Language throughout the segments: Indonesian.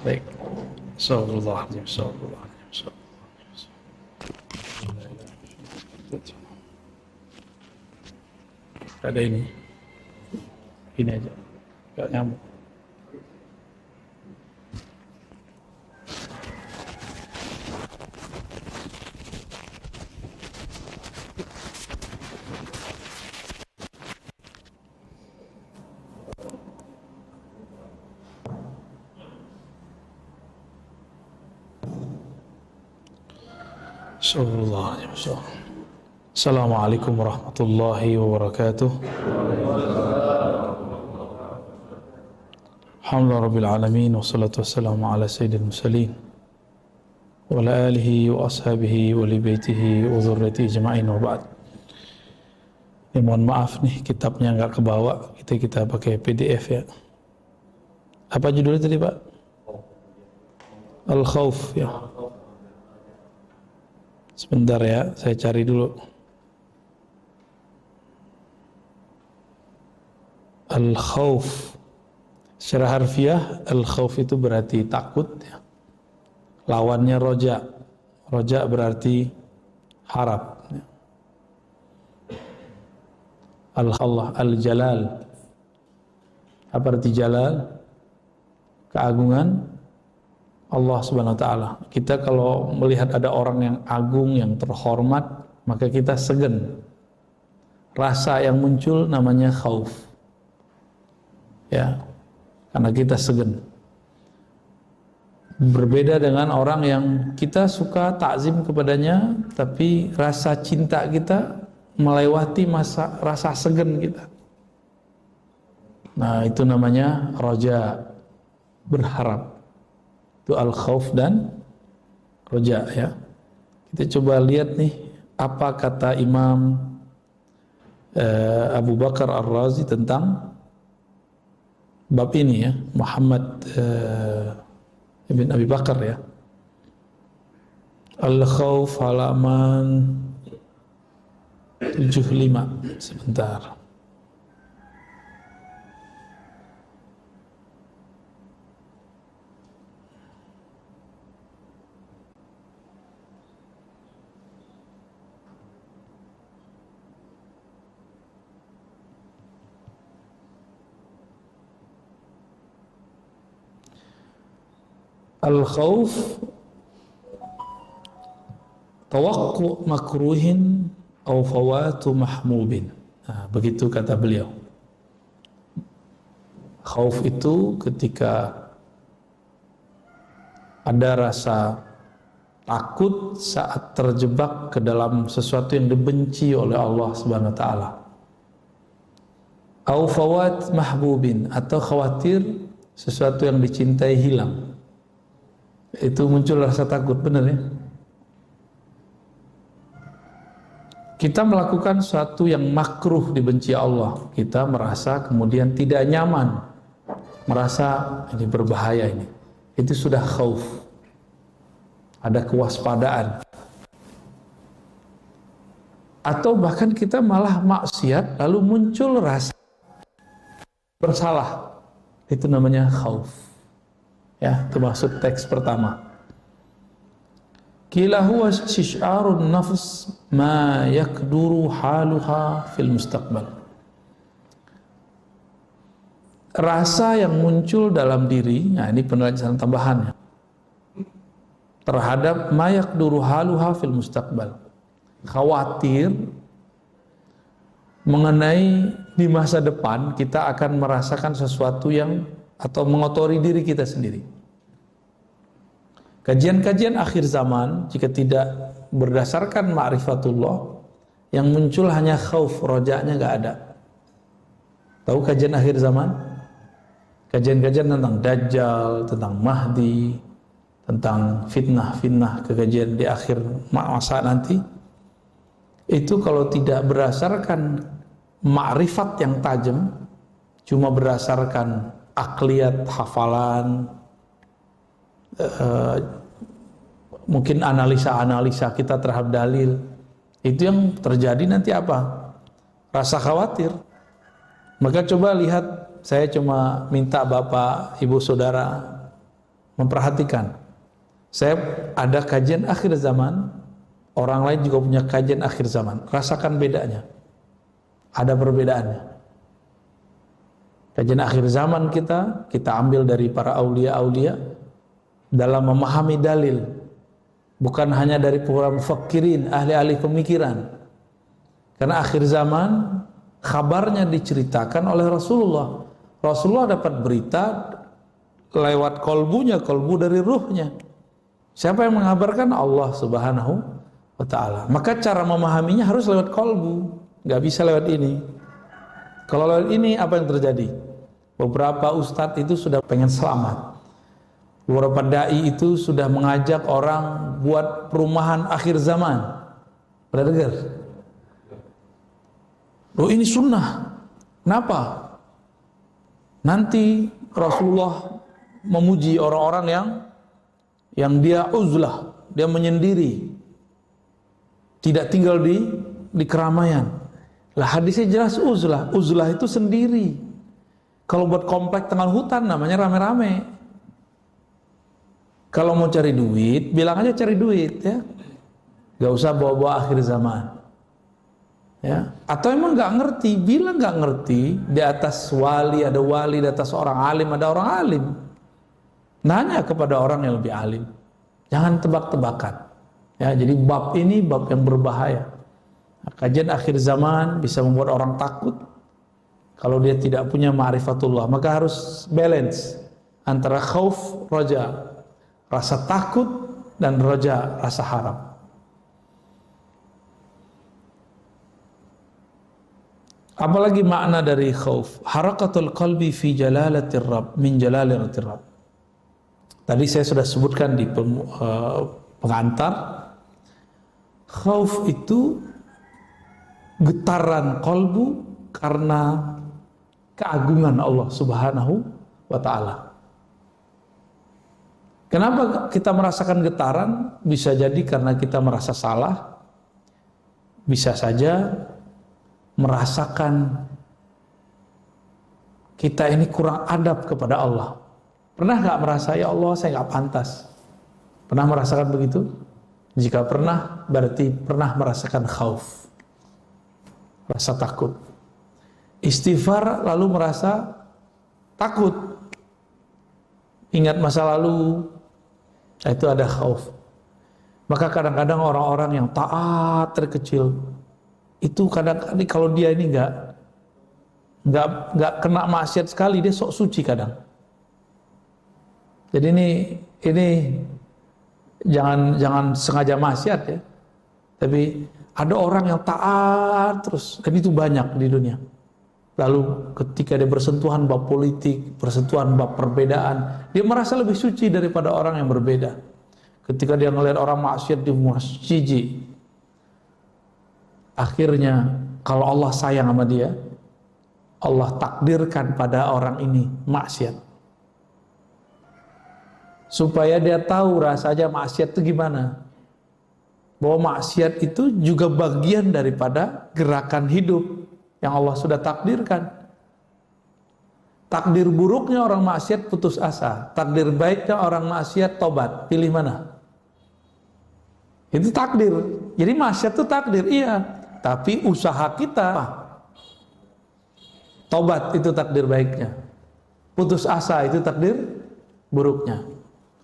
Baik. Astagfirullahaladzim, astagfirullahaladzim, ada ini aja, gak nyambung. Assalamualaikum warahmatullahi wabarakatuh. Alhamdulillah rabbil alamin, wassalatu wassalamu ala sayyidil mursalin wa ala alihi wa ashabihi wa li baitihi wa dzurriyyatihi ajma'in wa ba'd. Mohon maaf nih, kitabnya enggak kebawa, kita pakai PDF ya. Apa judulnya tadi, Pak? Al-Khauf ya. Sebentar ya, saya cari dulu. Al-Khauf. Secara harfiah, Al-Khauf itu berarti takut ya. Lawannya roja. Roja berarti harap ya. Allah Al-Jalal. Apa arti Jalal? Keagungan Allah Subhanahu wa ta'ala. Kita kalau melihat ada orang yang agung, yang terhormat, maka kita segan. Rasa yang muncul namanya khauf. Ya, karena kita segan. Berbeda dengan orang yang kita suka takzim kepadanya, tapi rasa cinta kita melewati masa rasa segan kita. Nah, itu namanya roja, berharap. Itu al-khauf dan roja ya. Kita coba lihat nih apa kata Imam Abu Bakar Ar-Razi tentang bab ini ya. Muhammad ibn Abi Bakar ya. Al-Khauf halaman 75. Sebentar. Al-Khauf tawaqqu makruhin aw fawatu mahmubin. Nah, begitu kata beliau. Khauf itu ketika ada rasa takut saat terjebak ke dalam sesuatu yang dibenci oleh Allah Subhanahu wa taala. Aw fawat mahbubin, atau khawatir sesuatu yang dicintai hilang. Itu muncul rasa takut, benar ya? Kita melakukan sesuatu yang makruh, dibenci Allah, kita merasa kemudian tidak nyaman, merasa ini berbahaya ini. Itu sudah khauf. Ada kewaspadaan. Atau bahkan kita malah maksiat lalu muncul rasa bersalah. Itu namanya khauf. Ya, itu maksud teks pertama. Qila huwa syish'arun nafs ma yakduru haluha fil mustaqbal. Rasa yang muncul dalam diri, nah ini penjelasan tambahannya, terhadap ma yakduru haluha fil mustaqbal. Khawatir mengenai di masa depan kita akan merasakan sesuatu yang atau mengotori diri kita sendiri. Kajian-kajian akhir zaman jika tidak berdasarkan ma'rifatullah, yang muncul hanya khauf, rojaknya gak ada. Tahu kajian akhir zaman? Kajian-kajian tentang Dajjal, tentang Mahdi, tentang fitnah-fitnah, kekajian di akhir masa nanti. Itu kalau tidak berdasarkan ma'rifat yang tajam, cuma berdasarkan akliyat, hafalan, mungkin analisa-analisa kita terhadap dalil, itu yang terjadi nanti apa? Rasa khawatir. Maka coba lihat, saya cuma minta Bapak, Ibu, Saudara memperhatikan. Saya ada kajian akhir zaman, orang lain juga punya kajian akhir zaman. Rasakan bedanya. Ada perbedaannya. Kajian akhir zaman kita ambil dari para aulia-aulia dalam memahami dalil. Bukan hanya dari para mufakirin, ahli-ahli pemikiran. Karena akhir zaman kabarnya diceritakan oleh Rasulullah. Rasulullah dapat berita lewat kolbunya, kolbu dari ruhnya. Siapa yang mengabarkan? Allah Subhanahu wa ta'ala. Maka cara memahaminya harus lewat kolbu, nggak bisa lewat ini. Kalau lewat ini apa yang terjadi? Beberapa ustadz itu sudah pengen selamat. Beberapa dai itu sudah mengajak orang buat perumahan akhir zaman. Pernah dengar? Oh, ini sunnah. Kenapa? Nanti Rasulullah memuji orang-orang yang dia uzlah, dia menyendiri, tidak tinggal di keramaian. Lah hadisnya jelas uzlah. Uzlah itu sendiri. Kalau buat komplek tengah hutan namanya rame-rame. Kalau mau cari duit, bilang aja cari duit ya. Gak usah bawa-bawa akhir zaman. Ya. Atau emang gak ngerti, bilang gak ngerti. Di atas wali ada wali, di atas orang alim ada orang alim. Nanya kepada orang yang lebih alim. Jangan tebak-tebakan. Ya, jadi bab ini bab yang berbahaya. Kajian akhir zaman bisa membuat orang takut. Kalau dia tidak punya ma'rifatullah, maka harus balance antara khauf, roja, rasa takut, dan roja, rasa harap. Apalagi makna dari khauf? Harakatul qalbi fi jalalatir Rabb, min jalalatir Rabb. Tadi saya sudah sebutkan di pengantar. Khauf itu getaran kolbu karena keagungan Allah Subhanahu wa ta'ala. Kenapa kita merasakan getaran? Bisa jadi karena kita merasa salah. Bisa saja merasakan kita ini kurang adab kepada Allah. Pernah gak merasa, ya Allah saya gak pantas? Pernah merasakan begitu? Jika pernah, berarti pernah merasakan khauf, rasa takut. Istighfar lalu merasa takut, ingat masa lalu, itu ada khauf. Maka kadang-kadang orang-orang yang taat terkecil itu kadang-kadang kalau dia ini nggak kena maksiat sekali, dia sok suci kadang. Jadi ini jangan sengaja maksiat ya. Tapi ada orang yang taat terus, dan itu banyak di dunia. Lalu ketika dia bersentuhan bab politik, bersentuhan bab perbedaan, dia merasa lebih suci daripada orang yang berbeda. Ketika dia ngelihat orang maksiat, dia merasa jijik. Akhirnya kalau Allah sayang sama dia, Allah takdirkan pada orang ini maksiat, supaya dia tahu rasanya maksiat itu gimana. Bahwa maksiat itu juga bagian daripada gerakan hidup yang Allah sudah takdirkan. Takdir buruknya orang maksiat putus asa, takdir baiknya orang maksiat tobat. Pilih mana? Itu takdir. Jadi maksiat itu takdir, iya. Tapi usaha kita, tobat itu takdir baiknya. Putus asa itu takdir buruknya.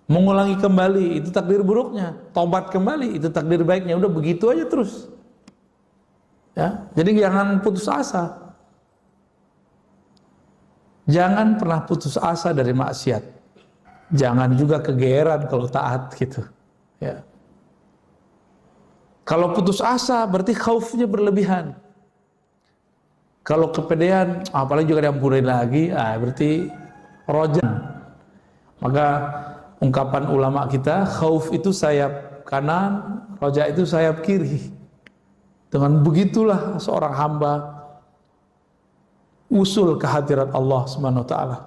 Mengulangi kembali itu takdir buruknya. Tobat kembali itu takdir baiknya. Udah begitu aja terus. Ya, jadi jangan putus asa. Jangan pernah putus asa dari maksiat. Jangan juga kegeeran kalau taat gitu. Ya. Kalau putus asa berarti khaufnya berlebihan. Kalau kepedean, apalagi juga diampunin lagi, berarti rojan. Maka ungkapan ulama kita, khauf itu sayap kanan, roja itu sayap kiri. Dengan begitulah seorang hamba usul kehadirat Allah Subhanahu wa ta'ala,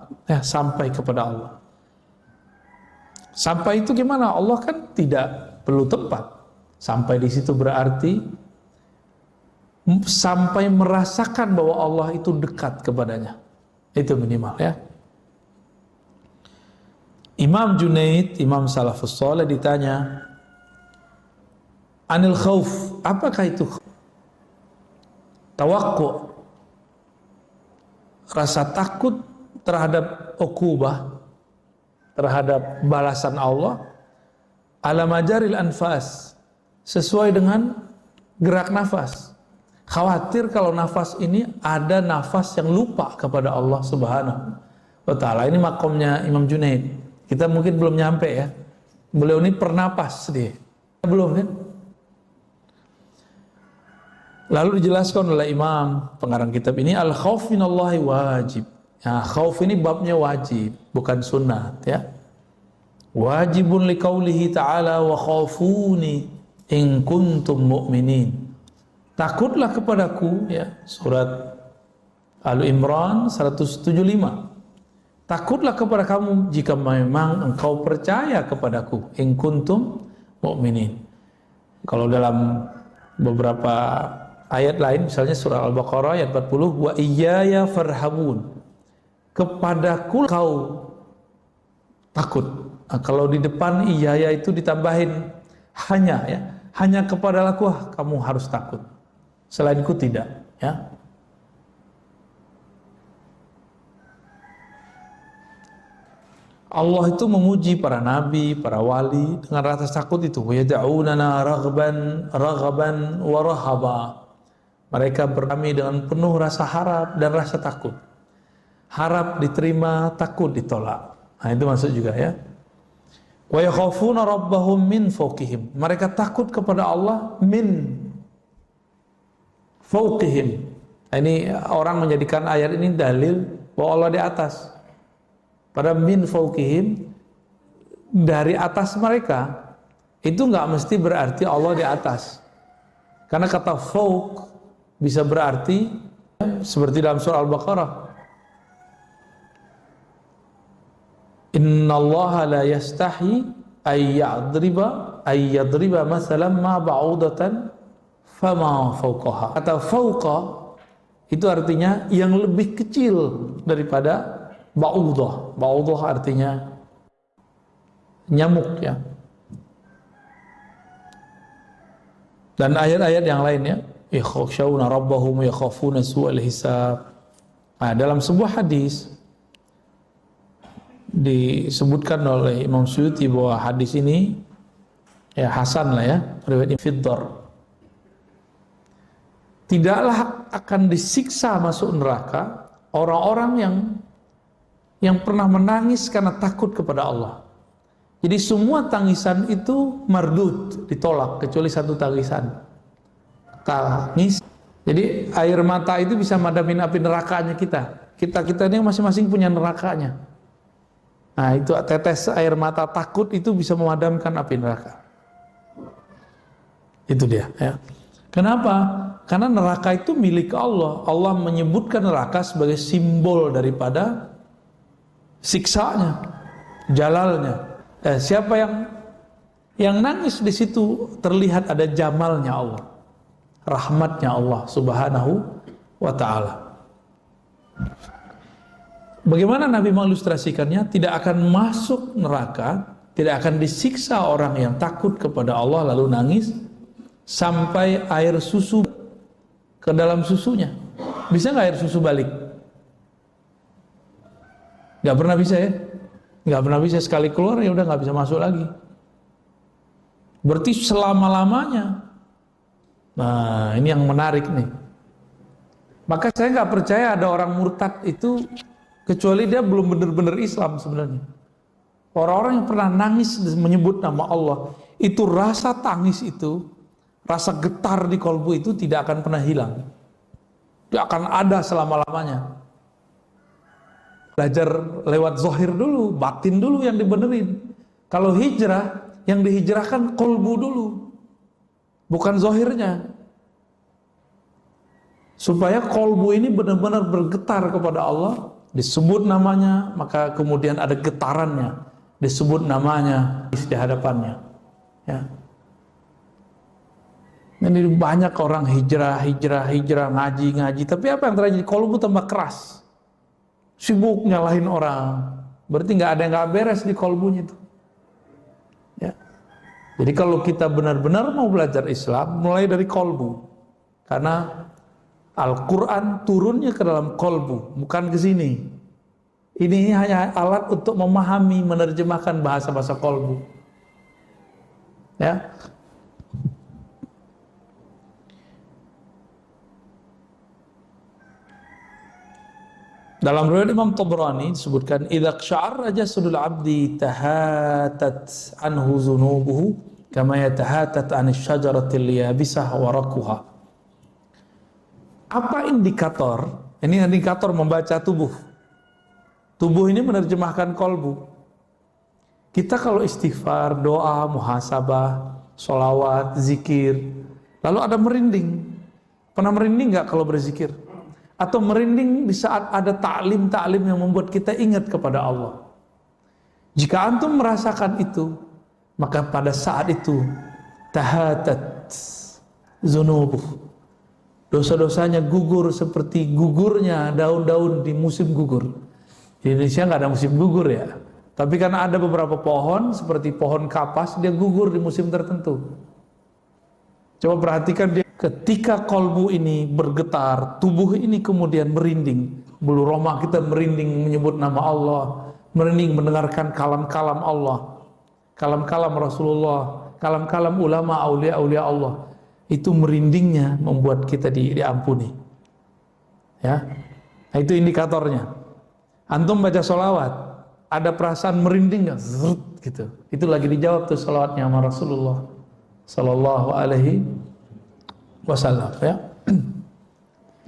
sampai kepada Allah. Sampai itu gimana? Allah kan tidak perlu tempat. Sampai di situ berarti sampai merasakan bahwa Allah itu dekat kepadanya. Itu minimal ya. Imam Junaid, Imam Salafus Saleh ditanya, anil khauf, apakah itu? Tawakku, rasa takut terhadap ukubah, terhadap balasan Allah, ala majaril anfas, sesuai dengan gerak nafas. Khawatir kalau nafas ini ada nafas yang lupa kepada Allah Subhanahu wa ta'ala. Ini makomnya Imam Junaid. Kita mungkin belum nyampe ya. Beliau ini pernapas dia. Belum kan? Lalu dijelaskan oleh Imam pengarang kitab ini, al-khauf minallahi wajib. Nah, khauf ini babnya wajib, bukan sunnah ya. Wajibun liqaulihi ta'ala wa khaufuni in kuntum mu'minin. Takutlah kepadaku ya, surat Al-Imran 175. Takutlah kepada kamu jika memang engkau percaya kepadaku, in kuntum mu'minin. Kalau dalam beberapa ayat lain, misalnya surah Al-Baqarah ayat 40, wa iyaya farhabun, kepadaku kau takut. Nah, kalau di depan iyaya itu ditambahin hanya ya, hanya kepadaku kamu harus takut, selainku tidak ya. Allah itu memuji para nabi, para wali dengan rasa takut itu. Yad'unana raghaban wa rahaba. Mereka berkami dengan penuh rasa harap dan rasa takut. Harap diterima, takut ditolak. Nah, itu maksud juga ya. Wa yakhafuna rabbahum min fawqihim. Mereka takut kepada Allah min fawqihim. Nah, ini orang menjadikan ayat ini dalil bahwa Allah di atas. Pada min fawqihim, dari atas mereka, itu nggak mesti berarti Allah di atas. Karena kata fawq bisa berarti seperti dalam surah Al-Baqarah, innallaha la yastahi ayyadriba masalan ma ba'udatan fama fawqaha. Kata fawqa itu artinya yang lebih kecil daripada ba'udah. Ba'udah artinya nyamuk ya. Dan ayat-ayat yang lainnya, yakhshawna rabbahum yakhafuna su'al hisab. Nah, dalam sebuah hadis disebutkan oleh Imam Suyuti bahwa hadis ini ya hasan lah ya, riwayat Fiddar. Tidaklah akan disiksa masuk neraka orang-orang yang pernah menangis karena takut kepada Allah. Jadi semua tangisan itu mardud, ditolak, kecuali satu tangisan. Tangis. Jadi air mata itu bisa madamin api nerakanya kita. Kita ini masing-masing punya nerakanya. Nah, itu tetes air mata takut itu bisa memadamkan api neraka. Itu dia ya. Kenapa? Karena neraka itu milik Allah. Allah menyebutkan neraka sebagai simbol daripada siksanya, jalalnya. Siapa yang nangis di situ terlihat ada jamalnya Allah, rahmatnya Allah Subhanahu wa ta'ala. Bagaimana Nabi mengilustrasikannya? Tidak akan masuk neraka, tidak akan disiksa orang yang takut kepada Allah lalu nangis sampai air susu ke dalam susunya. Bisa nggak air susu balik? Nggak pernah bisa ya, nggak pernah bisa. Sekali keluar ya udah nggak bisa masuk lagi. Berarti selama-lamanya. Nah, ini yang menarik nih. Maka saya nggak percaya ada orang murtad itu kecuali dia belum benar-benar Islam sebenarnya. Orang-orang yang pernah nangis menyebut nama Allah, itu rasa tangis itu, rasa getar di kolbu itu tidak akan pernah hilang. Dia akan ada selama-lamanya. Belajar lewat zahir dulu, batin dulu yang dibenerin. Kalau hijrah, yang dihijrahkan kolbu dulu, bukan zahirnya. Supaya kolbu ini benar-benar bergetar kepada Allah, disebut namanya, maka kemudian ada getarannya, disebut namanya di hadapannya. Ya. Ini banyak orang hijrah, ngaji, tapi apa yang terjadi? Kolbu tambah keras. Sibuk nyalahin orang, berarti nggak ada yang nggak beres di kolbunya itu. Ya. Jadi kalau kita benar-benar mau belajar Islam, mulai dari kolbu, karena Al-Quran turunnya ke dalam kolbu, bukan ke sini. Ini hanya alat untuk memahami, menerjemahkan bahasa-bahasa kolbu. Ya. Dalam riwayat Imam Tabrani disebutkan, idza sya'arra jasadul 'abdi tahatat anhu dhunubuhu kama yatahatat 'anis syajaratil yabisah waraquha. Apa indikator? Ini indikator membaca tubuh. Tubuh ini menerjemahkan kolbu. Kita kalau istighfar, doa, muhasabah, sholawat, zikir, lalu ada merinding. Pernah merinding nggak kalau berzikir? Atau merinding di saat ada ta'lim-ta'lim yang membuat kita ingat kepada Allah. Jika antum merasakan itu, maka pada saat itu tahatat zunubuh, dosa-dosanya gugur seperti gugurnya daun-daun di musim gugur. Di Indonesia nggak ada musim gugur ya, tapi karena ada beberapa pohon seperti pohon kapas, dia gugur di musim tertentu. Coba perhatikan dia, ketika kolbu ini bergetar, tubuh ini kemudian merinding, bulu roma kita merinding menyebut nama Allah, merinding mendengarkan kalam-kalam Allah, kalam-kalam Rasulullah, kalam-kalam ulama, aulia-aulia Allah. Itu merindingnya membuat kita diampuni. Ya, nah, itu indikatornya. Antum baca sholawat, ada perasaan merinding nggak? Gitu. Itu lagi dijawab tuh sholawatnya sama Rasulullah Sallallahu Alaihi Wasallam. Ya.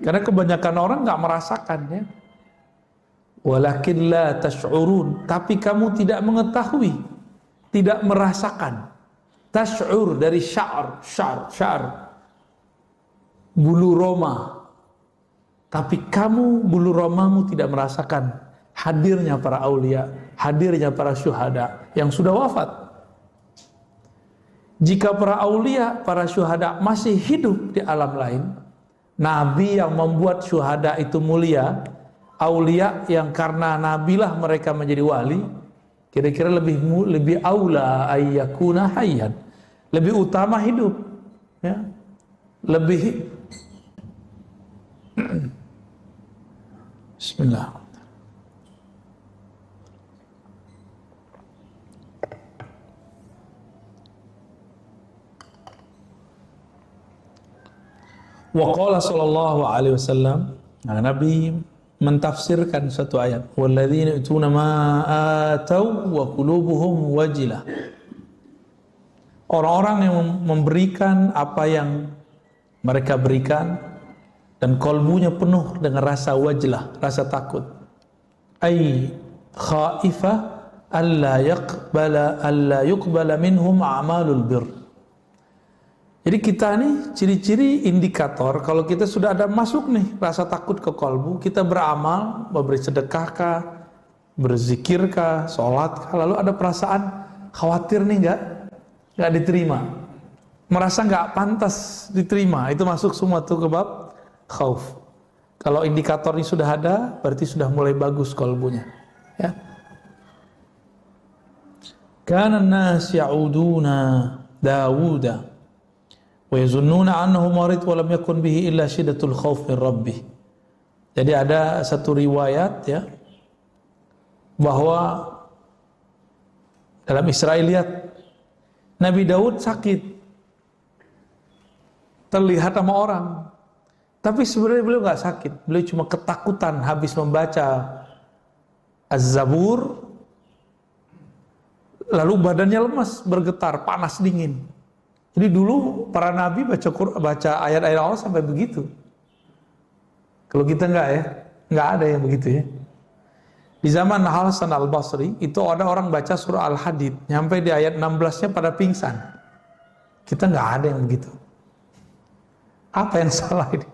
Karena kebanyakan orang nggak merasakan ya. Walakin la tash'urun, tapi kamu tidak mengetahui, tidak merasakan. Tash'ur dari syar, bulu roma. Tapi kamu bulu romamu tidak merasakan hadirnya para aulia, hadirnya para syuhada yang sudah wafat. Jika para aulia, para syuhada masih hidup di alam lain, nabi yang membuat syuhada itu mulia, aulia yang karena nabilah mereka menjadi wali, kira-kira lebih aula ayyakuna hayyan, lebih utama hidup, ya. Lebih Bismillah. Wa qala sallallahu alaihi wasallam, nah, Nabi mentafsirkan satu ayat, walladzina yutuna ma atau wa qulubuhum wajilah. Orang-orang yang memberikan apa yang mereka berikan dan kolbunya penuh dengan rasa wajlah, rasa takut. Ai khaifah alla yuqbala minhum a'malul bir. Jadi kita nih ciri-ciri indikator kalau kita sudah ada masuk nih rasa takut ke kolbu, kita beramal, memberi sedekahkah, berzikirkah, sholat, lalu ada perasaan khawatir nih nggak diterima, merasa nggak pantas diterima, itu masuk semua tuh ke bab khauf. Kalau indikator ini sudah ada, berarti sudah mulai bagus kolbunya. Ya. Kana an-nas ya'uduna Dawuda wa yazunnuna annahu marid wa lam yakun bihi illa shiddatul khauf min rabbih. Jadi ada satu riwayat ya bahwa dalam Israiliyat Nabi Daud sakit, terlihat sama orang, tapi sebenarnya beliau nggak sakit, beliau cuma ketakutan habis membaca Az-Zabur, lalu badannya lemas, bergetar, panas dingin. Jadi dulu para nabi baca ayat-ayat Allah sampai begitu. Kalau kita enggak ya, enggak ada yang begitu ya. Di zaman Hasan al-Basri itu ada orang baca surah Al-Hadid, nyampe di ayat 16-nya pada pingsan. Kita enggak ada yang begitu. Apa yang salah ini?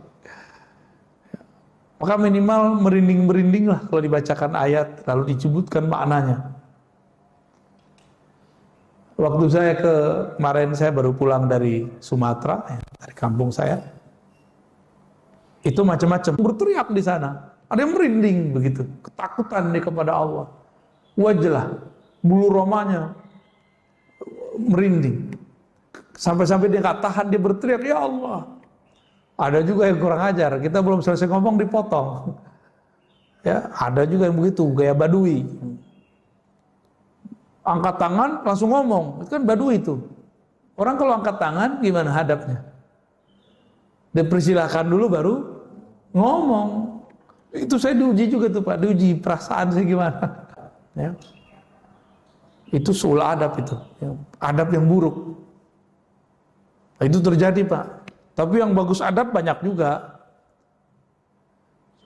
Maka minimal merinding-merinding lah kalau dibacakan ayat lalu disebutkan maknanya. Waktu saya kemarin saya baru pulang dari Sumatera, dari kampung saya, itu macam-macam berteriak di sana, ada yang merinding begitu, ketakutan nih kepada Allah. wajlah, bulu romanya merinding. Sampai-sampai dia nggak tahan, dia berteriak, ya Allah. Ada juga yang kurang ajar, kita belum selesai ngomong dipotong. Ya, ada juga yang begitu, gaya badui. Angkat tangan langsung ngomong, itu kan badui itu. Orang kalau angkat tangan gimana hadapnya? Dipersilahkan dulu baru ngomong. Itu saya diuji juga tuh Pak, diuji perasaan saya gimana. Ya. Itu suul adab itu, ya. Adab yang buruk. Nah, itu terjadi Pak. Tapi yang bagus adab banyak juga.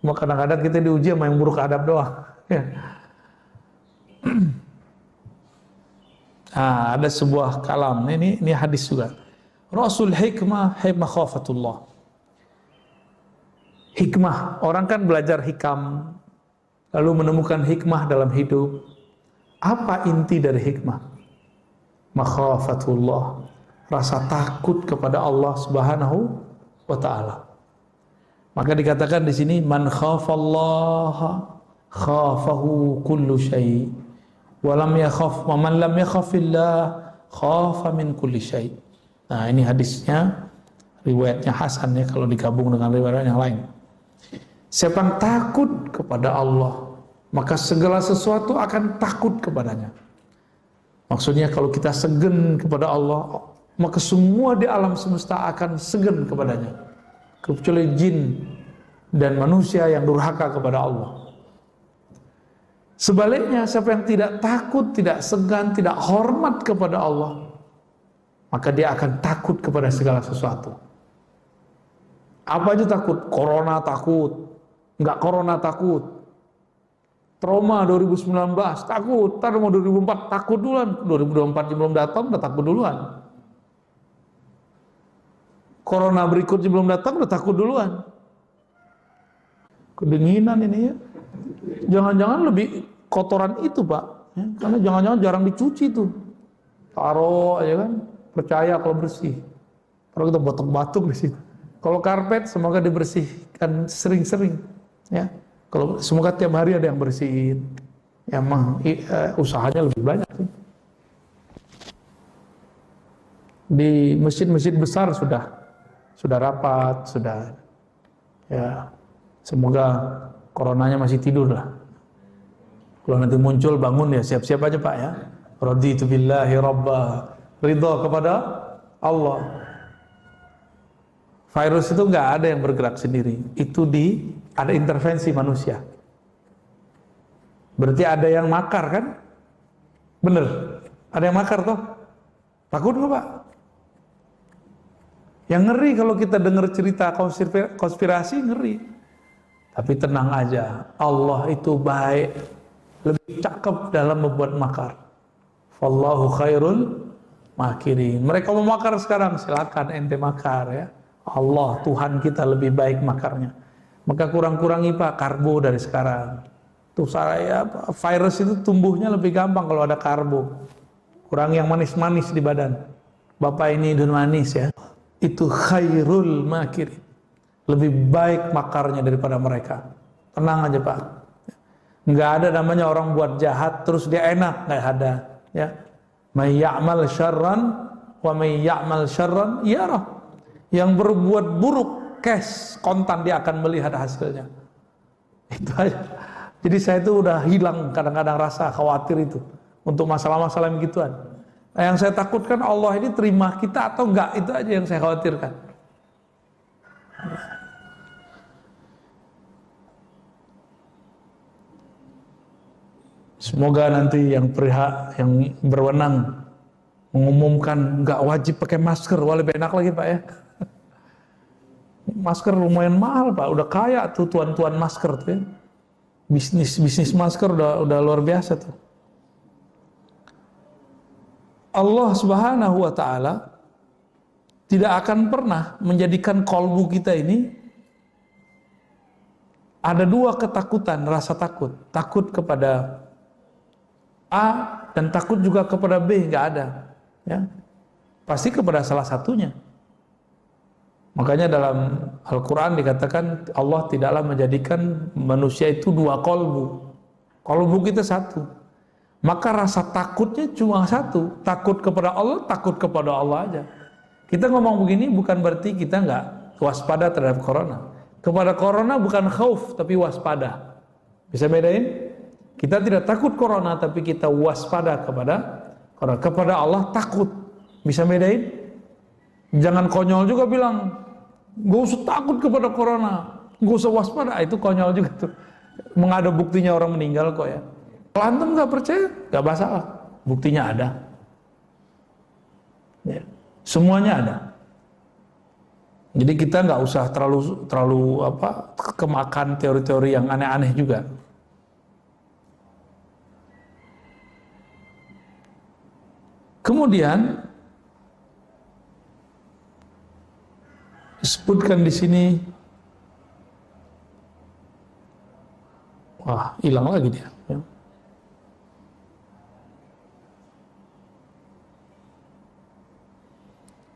Cuma kadang-kadang kita diuji sama yang buruk adab doang. Ya. Nah, ada sebuah kalam, ini hadis juga. Rasul hikmah makhafatullah. Hikmah, orang kan belajar hikam, lalu menemukan hikmah dalam hidup. Apa inti dari hikmah? Makhafatullah, rasa takut kepada Allah Subhanahu wa ta'ala. Maka dikatakan di sini, man khafallaha khafahu kullu syai'. Walam yakhaf, wa man lam yakhafillah khafa min kulli syai'. Nah, ini hadisnya, riwayatnya hasan ya kalau digabung dengan riwayat yang lain. Siapa yang takut kepada Allah, maka segala sesuatu akan takut kepadanya. Maksudnya kalau kita segen kepada Allah, maka semua di alam semesta akan segen kepadanya, kecuali jin dan manusia yang durhaka kepada Allah. Sebaliknya, siapa yang tidak takut, tidak segan, tidak hormat kepada Allah, maka dia akan takut kepada segala sesuatu. Apa aja takut? Corona takut, enggak corona takut. Trauma 2019 takut, ntar mau 2004 takut duluan, 2024 belum datang udah takut duluan. Corona berikutnya belum datang udah takut duluan. Kedinginan ini ya. Jangan-jangan lebih kotoran itu Pak ya, karena jangan-jangan jarang dicuci tuh. Taruh aja kan, percaya kalau bersih. Kalau kita batuk-batuk di situ. Kalau karpet semoga dibersihkan sering-sering ya. Kalau semoga tiap hari ada yang bersihin. Emang usahanya lebih banyak sih. Di masjid-masjid besar sudah rapat, sudah ya. Semoga coronanya masih tidur lah. Kalau nanti muncul bangun ya siap-siap aja Pak ya. Raditu billahi rabba, ridha kepada Allah. Virus itu nggak ada yang bergerak sendiri, itu ada intervensi manusia. Berarti ada yang makar kan? Bener, ada yang makar toh? Takut nggak Pak? Yang ngeri kalau kita dengar cerita konspirasi ngeri. Tapi tenang aja, Allah itu baik, lebih cakep dalam membuat makar. Wallahu khairul makirin. Mereka mau makar sekarang, silakan ente makar ya. Allah Tuhan kita lebih baik makarnya. Maka kurang-kurangi Pak karbo dari sekarang. Tuh saya virus itu tumbuhnya lebih gampang kalau ada karbo. Kurang yang manis-manis di badan. Bapak ini dan manis ya. Itu khairul makirin. Lebih baik makarnya daripada mereka. Tenang aja Pak. Nggak ada namanya orang buat jahat terus dia enak, nggak ada. Ya, may ya'mal syarran wa may ya'mal syarran yarah. Yang berbuat buruk cash kontan dia akan melihat hasilnya. Itu aja. Jadi saya itu udah hilang kadang-kadang rasa khawatir itu untuk masalah-masalah yang gituan. Nah, yang saya takutkan Allah ini terima kita atau enggak, itu aja yang saya khawatirkan. Semoga nanti yang berwenang mengumumkan nggak wajib pakai masker, lebih enak lagi Pak ya. Masker lumayan mahal Pak, udah kaya tuh tuan-tuan masker tuh ya. Bisnis masker udah luar biasa tuh. Allah Subhanahu wa ta'ala tidak akan pernah menjadikan kolbu kita ini ada dua ketakutan, rasa takut. Takut kepada A dan takut juga kepada B, nggak ada. Ya. Pasti kepada salah satunya. Makanya dalam Al-Quran dikatakan Allah tidaklah menjadikan manusia itu dua kolbu. Kolbu kita satu. Maka rasa takutnya cuma satu, takut kepada Allah aja. Kita ngomong begini bukan berarti kita nggak waspada terhadap corona. Kepada corona bukan khauf tapi waspada. Bisa bedain? Kita tidak takut corona tapi kita waspada kepada corona. Kepada Allah takut. Bisa bedain? Jangan konyol juga bilang gak usah takut kepada corona, gak usah waspada. Itu konyol juga tuh. Mengada buktinya orang meninggal kok ya. Kalau antum nggak percaya, nggak masalah. Buktinya ada. Ya. Semuanya ada. Jadi kita nggak usah terlalu kemakan teori-teori yang aneh-aneh juga. Kemudian disebutkan di sini, wah hilang lagi dia. Ya.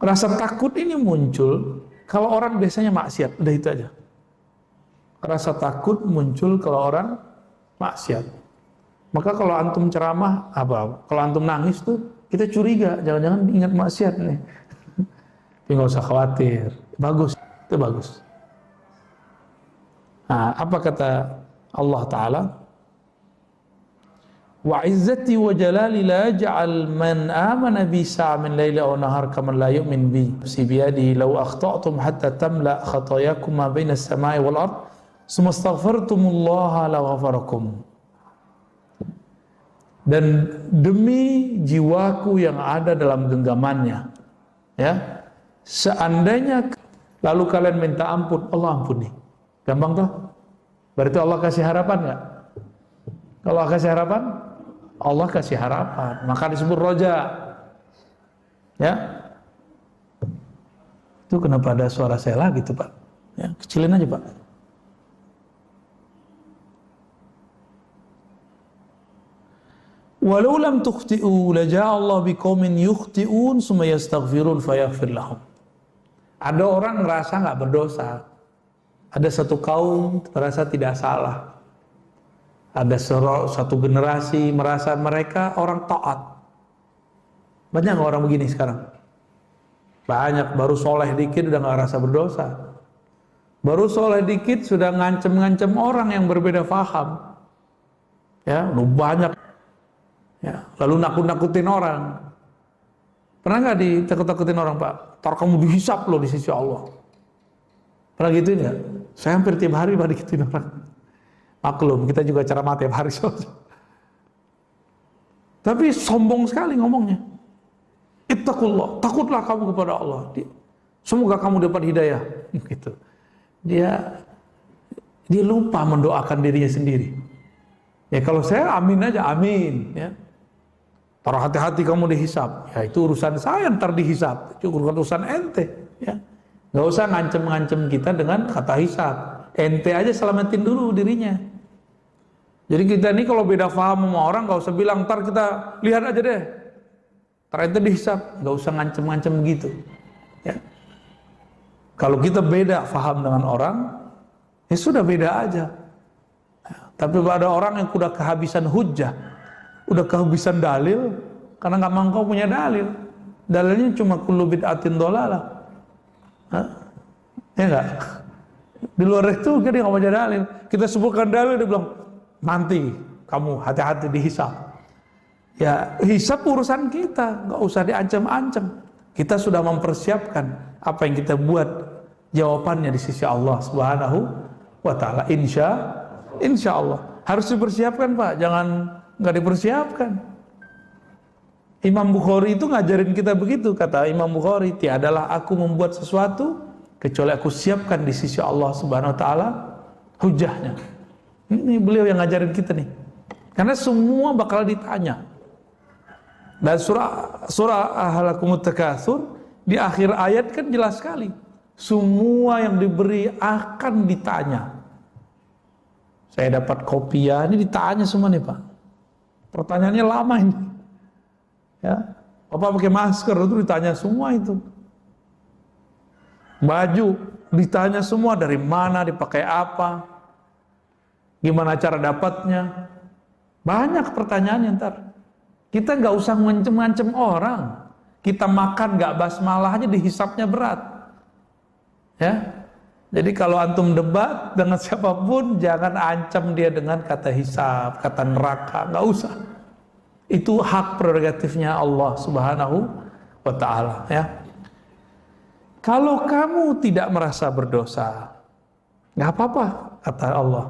Rasa takut ini muncul kalau orang biasanya maksiat, udah itu aja. Rasa takut muncul kalau orang maksiat. Maka kalau antum ceramah, kalau antum nangis tuh, kita curiga, jangan-jangan ingat maksiat nih. Tapi nggak usah khawatir, bagus, itu bagus. Nah, apa kata Allah Ta'ala? Wa izzati wa jalali la ja'al man amana bi sa'amin layla aw nahar kaman la yu'min bi si biyadihi law akhta'tum hatta tamla khatayakum ma baina as-sama'i wal ard summa astaghfartumullaha la ghafarakum. Dan demi jiwaku yang ada dalam genggamannya, ya, seandainya lalu kalian minta ampun, Allah ampuni. Gampang toh? Berarti Allah kasih harapan nggak? Kalau Allah kasih harapan, Allah kasih harapan, maka disebut roja. Ya, itu kenapa ada suara saya lagi tuh Pak? Ya, kecilin aja Pak. Walau lam tukhti'u laja'a Allah biqaumin yukhti'un summa yastaghfirun fayaghfir lahum. Ada orang ngerasa nggak berdosa. Ada satu kaum merasa tidak salah. Ada satu generasi merasa mereka orang taat. Banyak orang begini sekarang. Banyak, baru soleh dikit udah nggak rasa berdosa. Baru soleh dikit sudah ngancem-ngancem orang yang berbeda faham. Ya, banyak. Ya, lalu nakut-nakutin orang. Pernah nggak ditakut-takutin orang, Pak? Ntar kamu dihisap loh di sisi Allah. Pernah gituin nggak? Saya hampir tiap hari Pak digituin orang. Maklum, kita juga ceramah tiap hari. Tapi sombong sekali ngomongnya. Ittaqullah, takutlah kamu kepada Allah. Semoga kamu dapat hidayah. Gitu. Dia lupa mendoakan dirinya sendiri. Ya kalau saya amin aja, amin. Ya. Taruh hati-hati kamu dihisap. Ya itu urusan saya ntar dihisap. Itu urusan ente. Ya. Nggak usah ngancem-ngancem kita dengan kata hisap. Ente aja selamatin dulu dirinya. Jadi kita ini kalau beda paham sama orang nggak usah bilang ntar kita lihat aja deh. Ntar ente dihisap. Nggak usah ngancem-ngancem begitu. Ya. Kalau kita beda paham dengan orang, ya sudah beda aja. Ya. Tapi ada orang yang udah kehabisan hujjah, udah kehabisan dalil, karena nggak mau punya dalil. Dalilnya cuma kullu bid'atin dhalalah. Ya enggak? Di luar itu dia nggak punya dalil. Kita sebutkan dalil, dia bilang nanti kamu hati-hati dihisap. Ya hisap urusan kita, nggak usah diancam-ancam. Kita sudah mempersiapkan apa yang kita buat, jawabannya di sisi Allah Subhanahu wa Ta'ala. Insya Allah harus dipersiapkan Pak, jangan nggak dipersiapkan. Imam Bukhari itu ngajarin kita begitu, kata Imam Bukhari, tiadalah aku membuat sesuatu kecuali aku siapkan di sisi Allah Subhanahu wa Ta'ala hujahnya. Ini beliau yang ngajarin kita nih, karena semua bakal ditanya. Dan surah Alhaakumut Takatsur di akhir ayat kan jelas sekali, semua yang diberi akan ditanya. Saya dapat kopiah, ini ditanya semua nih Pak. Pertanyaannya lama ini. Ya, Bapak pakai masker itu ditanya semua itu. Baju ditanya semua, dari mana, dipakai apa, gimana cara dapatnya. Banyak pertanyaannya ntar. Kita nggak usah ngancem-ngancem orang. Kita makan nggak basmalah aja dihisapnya berat. Ya. Jadi kalau antum debat dengan siapapun, jangan ancam dia dengan kata hisab, kata neraka, nggak usah. Itu hak prerogatifnya Allah Subhanahu wa Ta'ala. Ya. Kalau kamu tidak merasa berdosa, nggak apa-apa, kata Allah.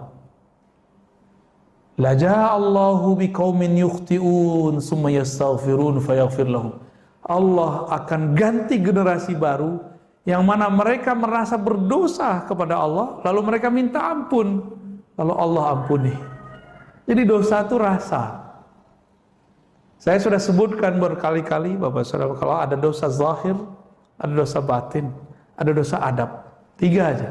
La ja'allahu biqaumin yukhti'un summa yastaghfirun fayaghfir lahum. Allah akan ganti generasi baru yang mana mereka merasa berdosa kepada Allah, lalu mereka minta ampun, lalu Allah ampuni. Jadi dosa itu rasa. Saya sudah sebutkan berkali-kali, Bapak Saudara, kalau ada dosa zahir, ada dosa batin, ada dosa adab. 3 aja.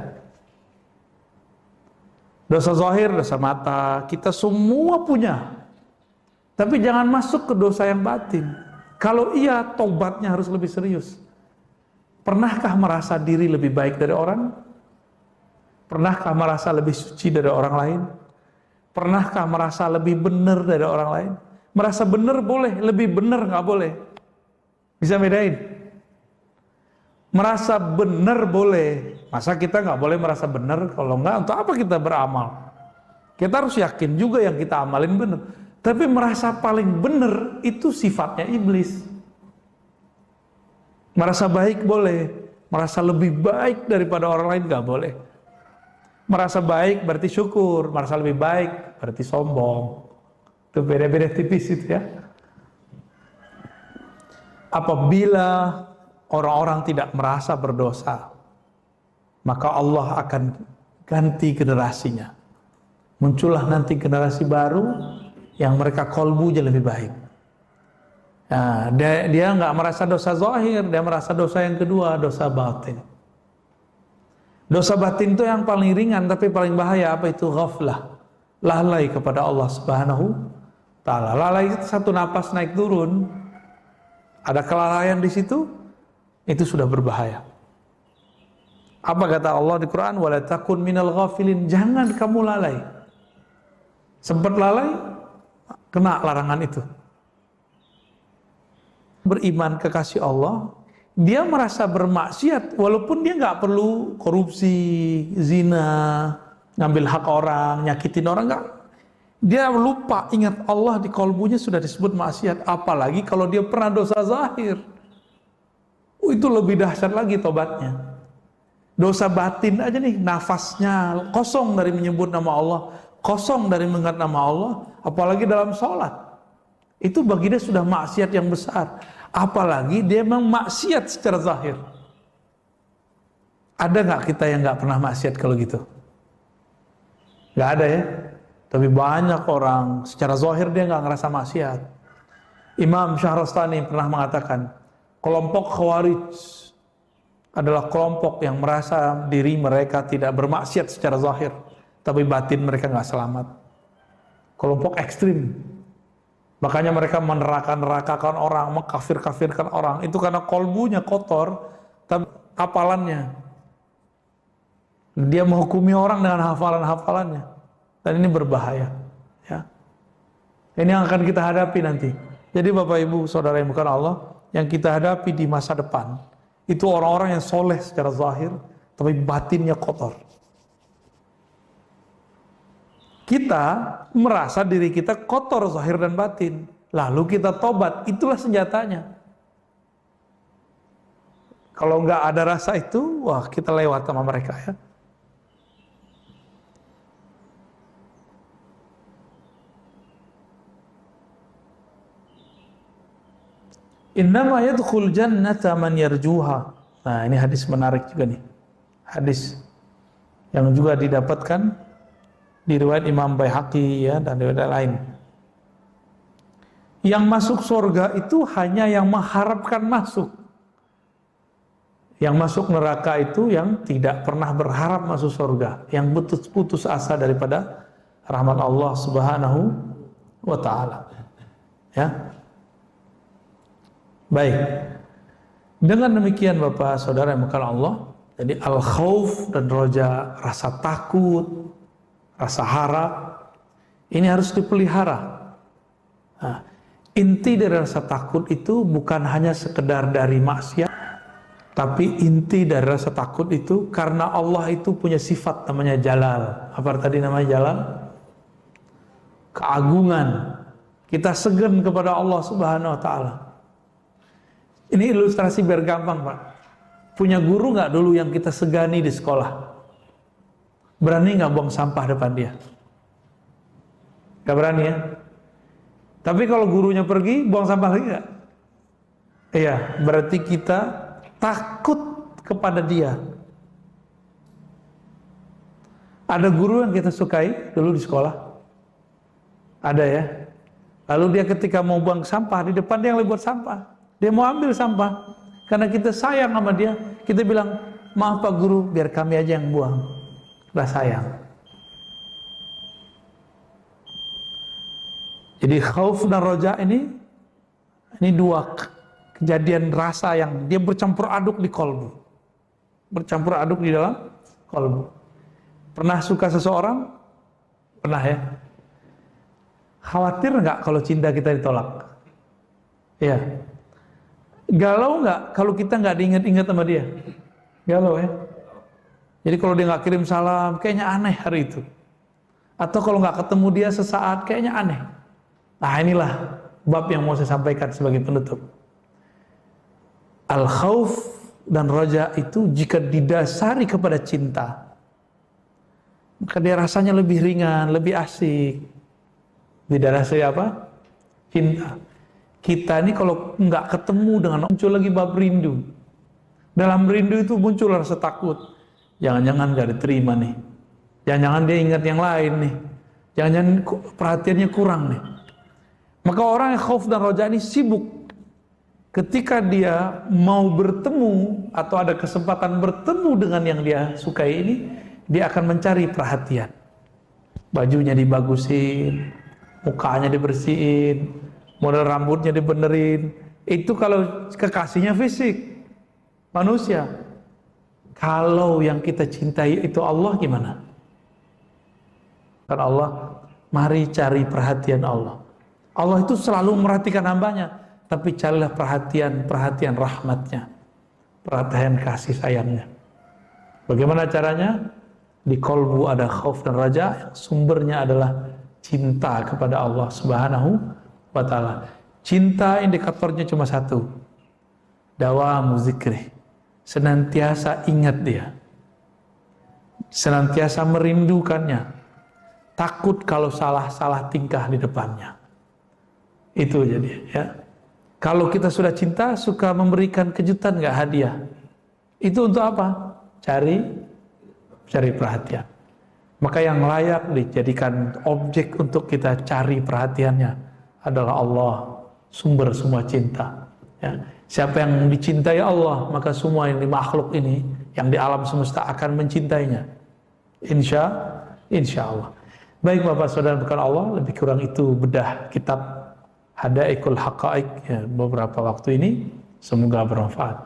Dosa zahir, dosa mata, kita semua punya. Tapi jangan masuk ke dosa yang batin. Kalau iya, tobatnya harus lebih serius. Pernahkah merasa diri lebih baik dari orang? Pernahkah merasa lebih suci dari orang lain? Pernahkah merasa lebih benar dari orang lain? Merasa benar boleh, lebih benar nggak boleh. Bisa bedain? Merasa benar boleh. Masa kita nggak boleh merasa benar? Kalau nggak, untuk apa kita beramal? Kita harus yakin juga yang kita amalin benar. Tapi merasa paling benar itu sifatnya iblis. Merasa baik boleh, merasa lebih baik daripada orang lain nggak boleh. Merasa baik berarti syukur, merasa lebih baik berarti sombong. Itu beda-beda tipis itu ya. Apabila orang-orang tidak merasa berdosa, maka Allah akan ganti generasinya. Muncullah nanti generasi baru yang mereka kolbunya lebih baik. Nah, dia nggak merasa dosa zahir, dia merasa dosa yang kedua, dosa batin. Dosa batin itu yang paling ringan tapi paling bahaya. Apa itu? Ghaflah, lalai kepada Allah Subhanahu Ta'ala. Lalai itu satu napas naik turun, ada kelalaian di situ, itu sudah berbahaya. Apa kata Allah di Quran? Wala takun minal ghafilin. Jangan kamu lalai. Sempat lalai, kena larangan itu. Beriman kekasih Allah, dia merasa bermaksiat walaupun dia nggak perlu korupsi, zina, ngambil hak orang, nyakitin orang, nggak. Dia lupa, ingat Allah di kolbunya sudah disebut maksiat. Apalagi kalau dia pernah dosa zahir, itu lebih dahsyat lagi tobatnya. Dosa batin aja nih, nafasnya kosong dari menyebut nama Allah, kosong dari mengingat nama Allah, apalagi dalam sholat. Itu bagi dia sudah maksiat yang besar. Apalagi dia memang maksiat secara zahir. Ada nggak kita yang nggak pernah maksiat kalau gitu? Nggak ada ya. Tapi banyak orang secara zahir dia nggak ngerasa maksiat. Imam Syahrastani pernah mengatakan, kelompok Khawarij adalah kelompok yang merasa diri mereka tidak bermaksiat secara zahir, tapi batin mereka nggak selamat. Kelompok ekstrim. Makanya mereka meneraka-nerakakan orang, mengkafir-kafirkan orang. Itu karena kolbunya kotor, tapi hafalannya. Dia menghukumi orang dengan hafalan-hafalannya. Dan ini berbahaya. Ya. Ini yang akan kita hadapi nanti. Jadi Bapak Ibu Saudara yang bukan Allah, yang kita hadapi di masa depan, itu orang-orang yang soleh secara zahir, tapi batinnya kotor. Kita merasa diri kita kotor zahir dan batin, lalu kita tobat, itulah senjatanya. Kalau nggak ada rasa itu, wah kita lewat sama mereka ya. Innama yadkhul jannata man yarjuha. Nah, ini hadis menarik juga nih. Hadis yang juga didapatkan di riwayat Imam Baihaqi ya dan riwayat lain. Yang masuk surga itu hanya yang mengharapkan masuk. Yang masuk neraka itu yang tidak pernah berharap masuk surga, yang putus asa daripada rahmat Allah Subhanahu wa taala. Ya. Baik. Dengan demikian Bapak Saudara yang bukan Allah, jadi al-khauf dan roja, rasa takut, rasa harap, ini harus dipelihara. Nah, Inti dari rasa takut itu bukan hanya sekedar dari maksiat, tapi inti dari rasa takut itu karena Allah itu punya sifat namanya Jalal. Apa tadi namanya Jalal? Keagungan. Kita segan kepada Allah Subhanahu wa taala. Ini ilustrasi biar gampang, Pak. Punya guru nggak dulu yang kita segani di sekolah? Berani nggak buang sampah depan dia? Nggak berani ya? Tapi kalau gurunya pergi, buang sampah lagi nggak? Iya, berarti kita takut kepada dia. Ada guru yang kita sukai dulu di sekolah? Ada ya? Lalu dia ketika mau buang sampah, di depan dia yang lagi buat sampah. Dia mau ambil sampah. Karena kita sayang sama dia, kita bilang, maaf Pak Guru, biar kami aja yang buang. Kita sayang. Jadi khauf dan roja ini dua kejadian rasa yang dia bercampur aduk di kolbu. Bercampur aduk di dalam kolbu. Pernah suka seseorang? Pernah ya? Khawatir nggak kalau cinta kita ditolak? Iya. Galau nggak kalau kita nggak diingat-ingat sama dia? Galau ya? Jadi kalau dia nggak kirim salam, kayaknya aneh hari itu. Atau kalau nggak ketemu dia sesaat, kayaknya aneh. Nah inilah bab yang mau saya sampaikan sebagai penutup. Al-khawf dan roja itu jika didasari kepada cinta, maka dia rasanya lebih ringan, lebih asik. Didasari apa? Cinta. Kita ini kalau nggak ketemu dengan muncul lagi bab rindu. Dalam rindu itu muncul rasa takut. Jangan-jangan nggak diterima nih. Jangan-jangan dia ingat yang lain nih. Jangan-jangan perhatiannya kurang nih. Maka orang yang khauf dan roja ini sibuk. Ketika dia mau bertemu atau ada kesempatan bertemu dengan yang dia sukai ini, dia akan mencari perhatian. Bajunya dibagusin, mukanya dibersihin, model rambutnya dibenerin. Itu kalau kekasihnya fisik, manusia. Kalau yang kita cintai itu Allah gimana? Karena Allah, mari cari perhatian Allah. Allah itu selalu merhatikan hambanya, tapi carilah perhatian rahmatnya, perhatian kasih sayangnya. Bagaimana caranya? Di kolbu ada khauf dan raja, sumbernya adalah cinta kepada Allah Subhanahu wa ta'ala. Cinta indikatornya cuma satu, dawamu zikri, senantiasa ingat dia, senantiasa merindukannya, takut kalau salah tingkah di depannya. Itu jadi ya. Kalau kita sudah cinta, suka memberikan kejutan nggak, hadiah. Itu untuk apa? Cari perhatian. Maka yang layak dijadikan objek untuk kita cari perhatiannya adalah Allah, sumber semua cinta. Ya. Siapa yang dicintai Allah, maka semua yang di makhluk ini, yang di alam semesta akan mencintainya. Insya Allah. Baik Bapak Saudara bukan Allah, lebih kurang itu bedah kitab Hadaikul Haqa'iq ya, beberapa waktu ini, semoga bermanfaat.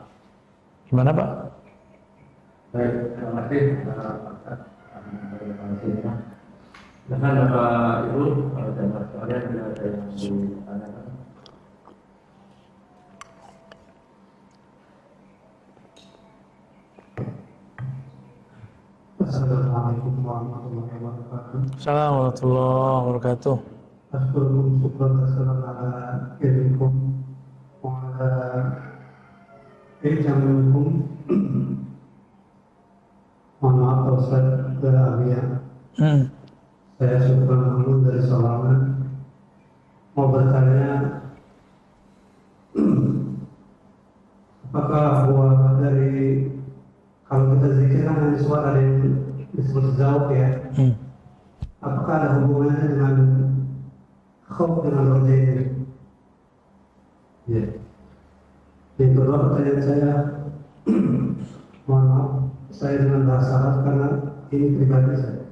Gimana Pak? Baik, terima kasih dengan Bapak Ibu dan Mas sekalian, tidak ada yang ditanyakan. Assalamualaikum warahmatullahi wabarakatuh. Assalamualaikum warahmatullahi wabarakatuh. Assalamualaikum warahmatullahi wabarakatuh. Wa Assalamualaikum. Mohon maaf Pak Ustaz Alia. Saya Syukran Mahmud dari Sawangan. Mau bertanya, apakah buah dari kalau kita zikir kan ada suara yang disebut zauk ya? Apakah ada hubungannya dengan khauf dengan roja ini? Ya. Yang kedua pertanyaan saya, mohon maaf, saya dengan bahasa Arab karena ini pribadi saya.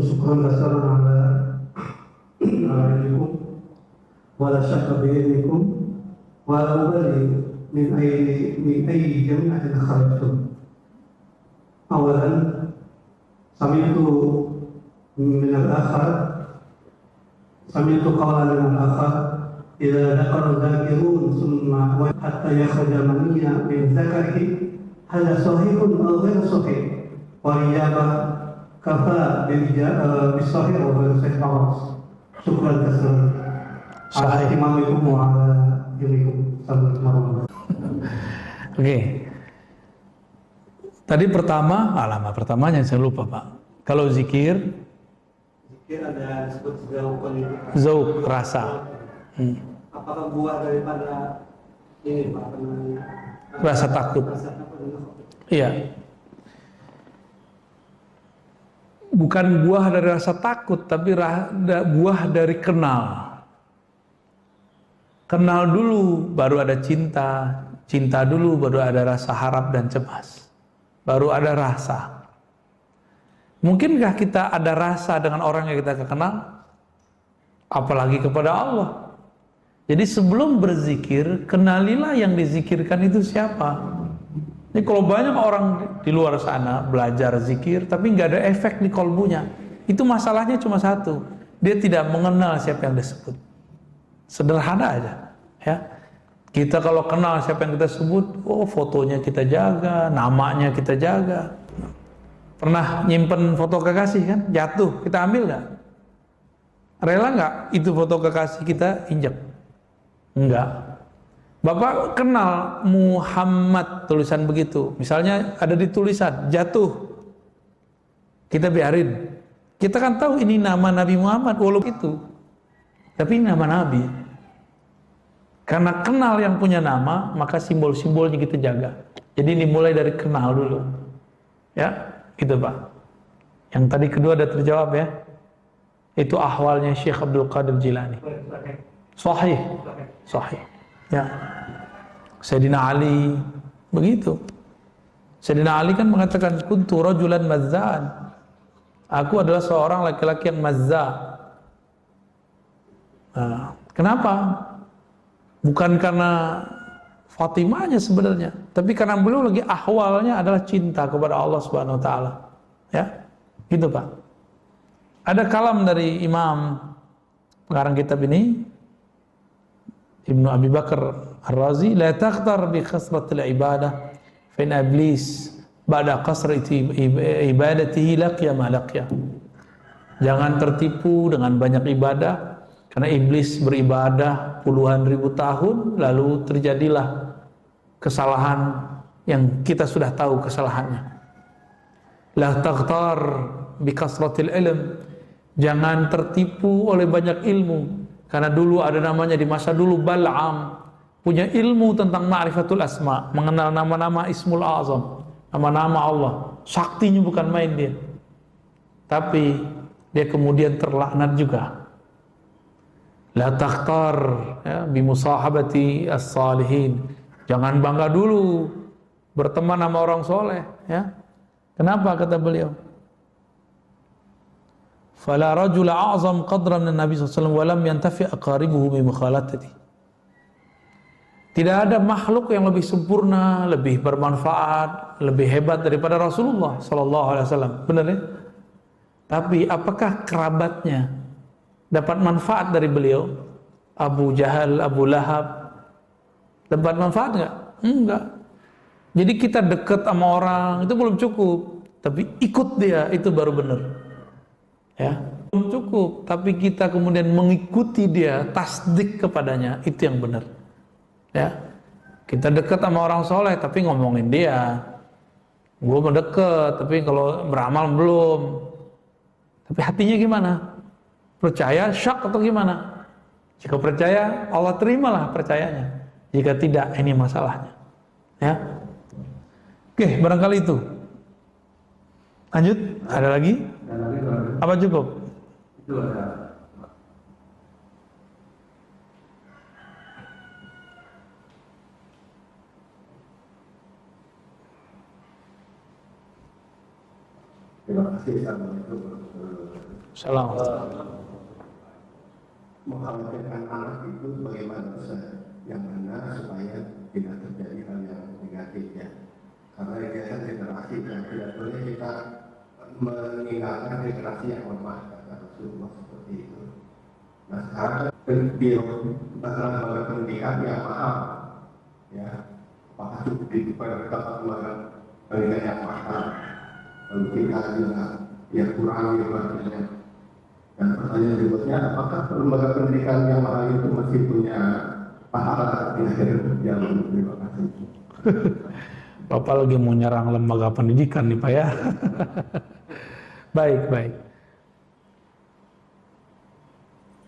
Syukran basaran ala ilmikum wala syakka bi'ilmikum wala ubali min ayyi jami'atin kharajtum. Awalan sami'tu min al-akhar سمعت قولا من الآخر إذا ذكر الذاكرون ثم حتى يخرج منيا من ذكره هذا صحيح أو غير صحيح والإجابة كفى بالصحيح وغير صحيح خلاص شكرا كثيرا على اهتمامكم وعلى دينكم. Oke. Tadi pertamanya saya lupa Pak. Kalau zikir ada disebut zauq, rasa. Apakah buah daripada ini Pak? Rasa takut. Iya. Bukan buah dari rasa takut, tapi buah dari kenal. Kenal dulu, baru ada cinta. Cinta dulu, baru ada rasa harap dan cemas. Baru ada rasa. Mungkinkah kita ada rasa dengan orang yang kita kenal? Apalagi kepada Allah. Jadi sebelum berzikir, kenalilah yang dizikirkan itu siapa. Ini kalau banyak orang di luar sana belajar zikir, tapi nggak ada efek di kolbunya. Itu masalahnya cuma satu. Dia tidak mengenal siapa yang disebut. Sederhana aja. Ya. Kita kalau kenal siapa yang kita sebut, oh fotonya kita jaga, namanya kita jaga. Pernah nyimpen foto kekasih kan? Jatuh, kita ambil nggak? Rela nggak itu foto kekasih kita injak? Enggak. Bapak kenal Muhammad, tulisan begitu. Misalnya ada di tulisan, jatuh. Kita biarin. Kita kan tahu ini nama Nabi Muhammad, walaupun itu. Tapi ini nama Nabi. Karena kenal yang punya nama, maka simbol-simbolnya kita jaga. Jadi ini mulai dari kenal dulu. Ya, gitu Pak. Yang tadi kedua ada terjawab ya. Itu ahwalnya Syekh Abdul Qadir Jilani. Sahih. Sahih. Ya. Sayyidina Ali begitu. Sayyidina Ali kan mengatakan kuntu rajulan mazza'an. Aku adalah seorang laki-laki yang mazza'. Nah, kenapa? Bukan karena Fatimahnya sebenarnya, tapi karena beliau lagi ahwalnya adalah cinta kepada Allah Subhanahu wa taala. Ya. Gitu, Pak. Ada kalam dari Imam pengarang kitab ini Ibnu Abi Bakar Ar-Razi, la takhtar bi kasratil ibadah fa in iblis ba'da kasrati ibadatihi laqiya ma laqiya. Jangan tertipu dengan banyak ibadah, karena iblis beribadah puluhan ribu tahun lalu terjadilah kesalahan yang kita sudah tahu kesalahannya. La takhtar bi kasratil ilm. Jangan tertipu oleh banyak ilmu. Karena dulu ada namanya di masa dulu Bal'am, punya ilmu tentang ma'rifatul asma, mengenal nama-nama Ismul Azam, nama-nama Allah. Saktinya bukan main dia. Tapi dia kemudian terlaknat juga. La takhtar ya, bimusahabati as-salihin. Jangan bangga dulu berteman sama orang soleh. Ya. Kenapa kata beliau? Fala rajula a'zam qadran min Nabi sallallahu alaihi wasallam wa lam yantafi aqaribuhu bi mukhalatati. Tidak ada makhluk yang lebih sempurna, lebih bermanfaat, lebih hebat daripada Rasulullah sallallahu alaihi wasallam. Benar ya? Tapi apakah kerabatnya dapat manfaat dari beliau? Abu Jahal, Abu Lahab dapat manfaat enggak? Enggak. Jadi kita dekat sama orang itu belum cukup, tapi ikut dia itu baru benar. Ya, belum cukup, tapi kita kemudian mengikuti dia, tasdik kepadanya, itu yang benar. Ya, kita dekat sama orang soleh, tapi ngomongin dia. Gue mau deket, tapi kalau beramal belum. Tapi hatinya gimana? Percaya, syak atau gimana? Jika percaya, Allah terimalah percayanya. Jika tidak, ini masalahnya. Ya, oke, barangkali itu. Lanjut, ada lagi? Apa cukup? Itu ada. Terima kasih. Salam. Mengkhawatirkan anak itu bagaimana Ustaz? Yang benar supaya tidak terjadi hal yang negatif ya. Karena ini kan generasi dan tidak boleh kita meninggalkan generasi yang lemah kata Rasulullah seperti itu. Nah sekarang di lembaga pendidikan yang mahal, ya apakah cukup di tempat lembaga pendidikan yang mahal, lalu kita juga ya kurang budgetnya. Dan pertanyaan berikutnya, apakah lembaga pendidikan yang mahal itu masih punya pahala di akhir zaman? Terima kasih. Bapak lagi mau nyerang lembaga pendidikan nih Pak ya. Baik.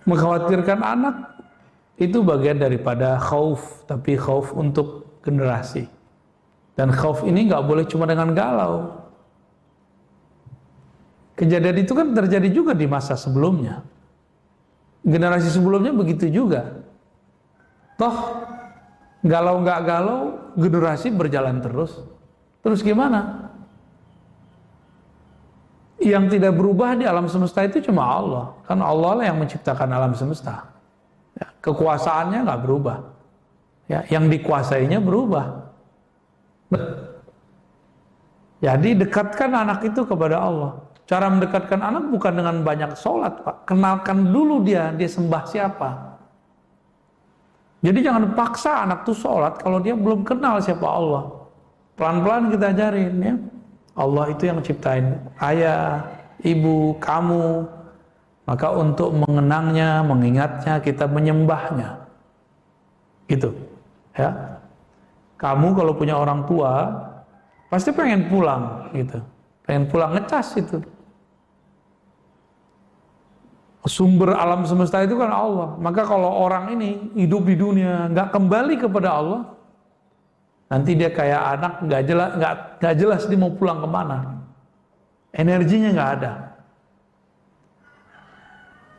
Mengkhawatirkan anak itu bagian daripada khauf, tapi khauf untuk generasi. Dan khauf ini nggak boleh cuma dengan galau. Kejadian itu kan terjadi juga di masa sebelumnya. Generasi sebelumnya begitu juga. Toh galau nggak galau, generasi berjalan terus. Terus gimana? Yang tidak berubah di alam semesta itu cuma Allah. Kan Allah lah yang menciptakan alam semesta. Ya, kekuasaannya nggak berubah. Ya, yang dikuasainya berubah. Jadi dekatkan anak itu kepada Allah. Cara mendekatkan anak bukan dengan banyak sholat, Pak. Kenalkan dulu dia sembah siapa. Jadi jangan paksa anak tuh sholat kalau dia belum kenal siapa Allah. Pelan-pelan kita ajarin ya. Allah itu yang ciptain ayah, ibu, kamu. Maka untuk mengenangnya, mengingatnya, kita menyembahnya. Gitu. Ya. Kamu kalau punya orang tua, pasti pengen pulang gitu. Pengen pulang ngecas itu. Sumber alam semesta itu kan Allah. Maka kalau orang ini hidup di dunia nggak kembali kepada Allah, nanti dia kayak anak nggak jelas dia mau pulang kemana. Energinya nggak ada.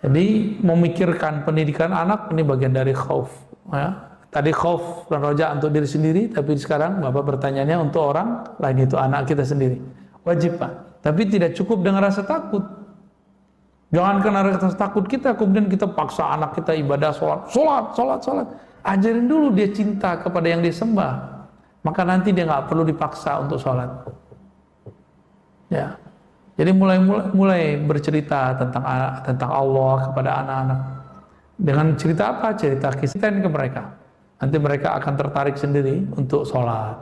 Jadi memikirkan pendidikan anak ini bagian dari khauf. Ya. Tadi khauf dan roja untuk diri sendiri, tapi sekarang Bapak bertanyanya untuk orang lain, itu anak kita sendiri. Wajib Pak. Tapi tidak cukup dengan rasa takut. Jangan karena rasa takut kita kemudian kita paksa anak kita ibadah sholat. Ajarin dulu dia cinta kepada yang dia sembah. Maka nanti dia nggak perlu dipaksa untuk sholat. Ya. Jadi mulai bercerita tentang Allah kepada anak-anak. Dengan cerita apa? Cerita kisah ke mereka. Nanti mereka akan tertarik sendiri untuk sholat.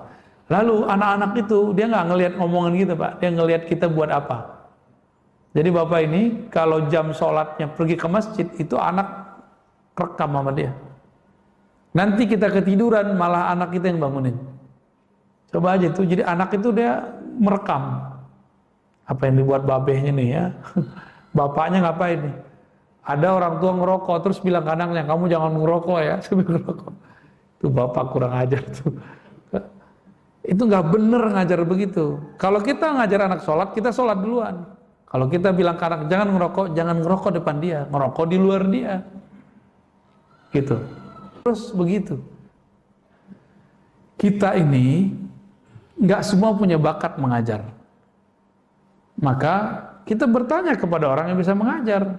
Lalu anak-anak itu dia nggak ngelihat ngomongan gitu Pak. Dia ngelihat kita buat apa. Jadi Bapak ini kalau jam sholatnya pergi ke masjid, itu anak rekam sama dia. Nanti kita ketiduran, malah anak kita yang bangunin. Coba aja tuh, jadi anak itu dia merekam. Apa yang dibuat babehnya nih ya. Bapaknya ngapain nih? Ada orang tua ngerokok, terus bilang ke anaknya, kamu jangan ngerokok ya, sambil ngerokok. Itu bapak kurang ajar tuh. Itu nggak bener ngajar begitu. Kalau kita ngajar anak sholat, kita sholat duluan. Kalau kita bilang ke anak jangan ngerokok depan dia, ngerokok di luar dia. Gitu. Terus begitu. Kita ini nggak semua punya bakat mengajar. Maka kita bertanya kepada orang yang bisa mengajar.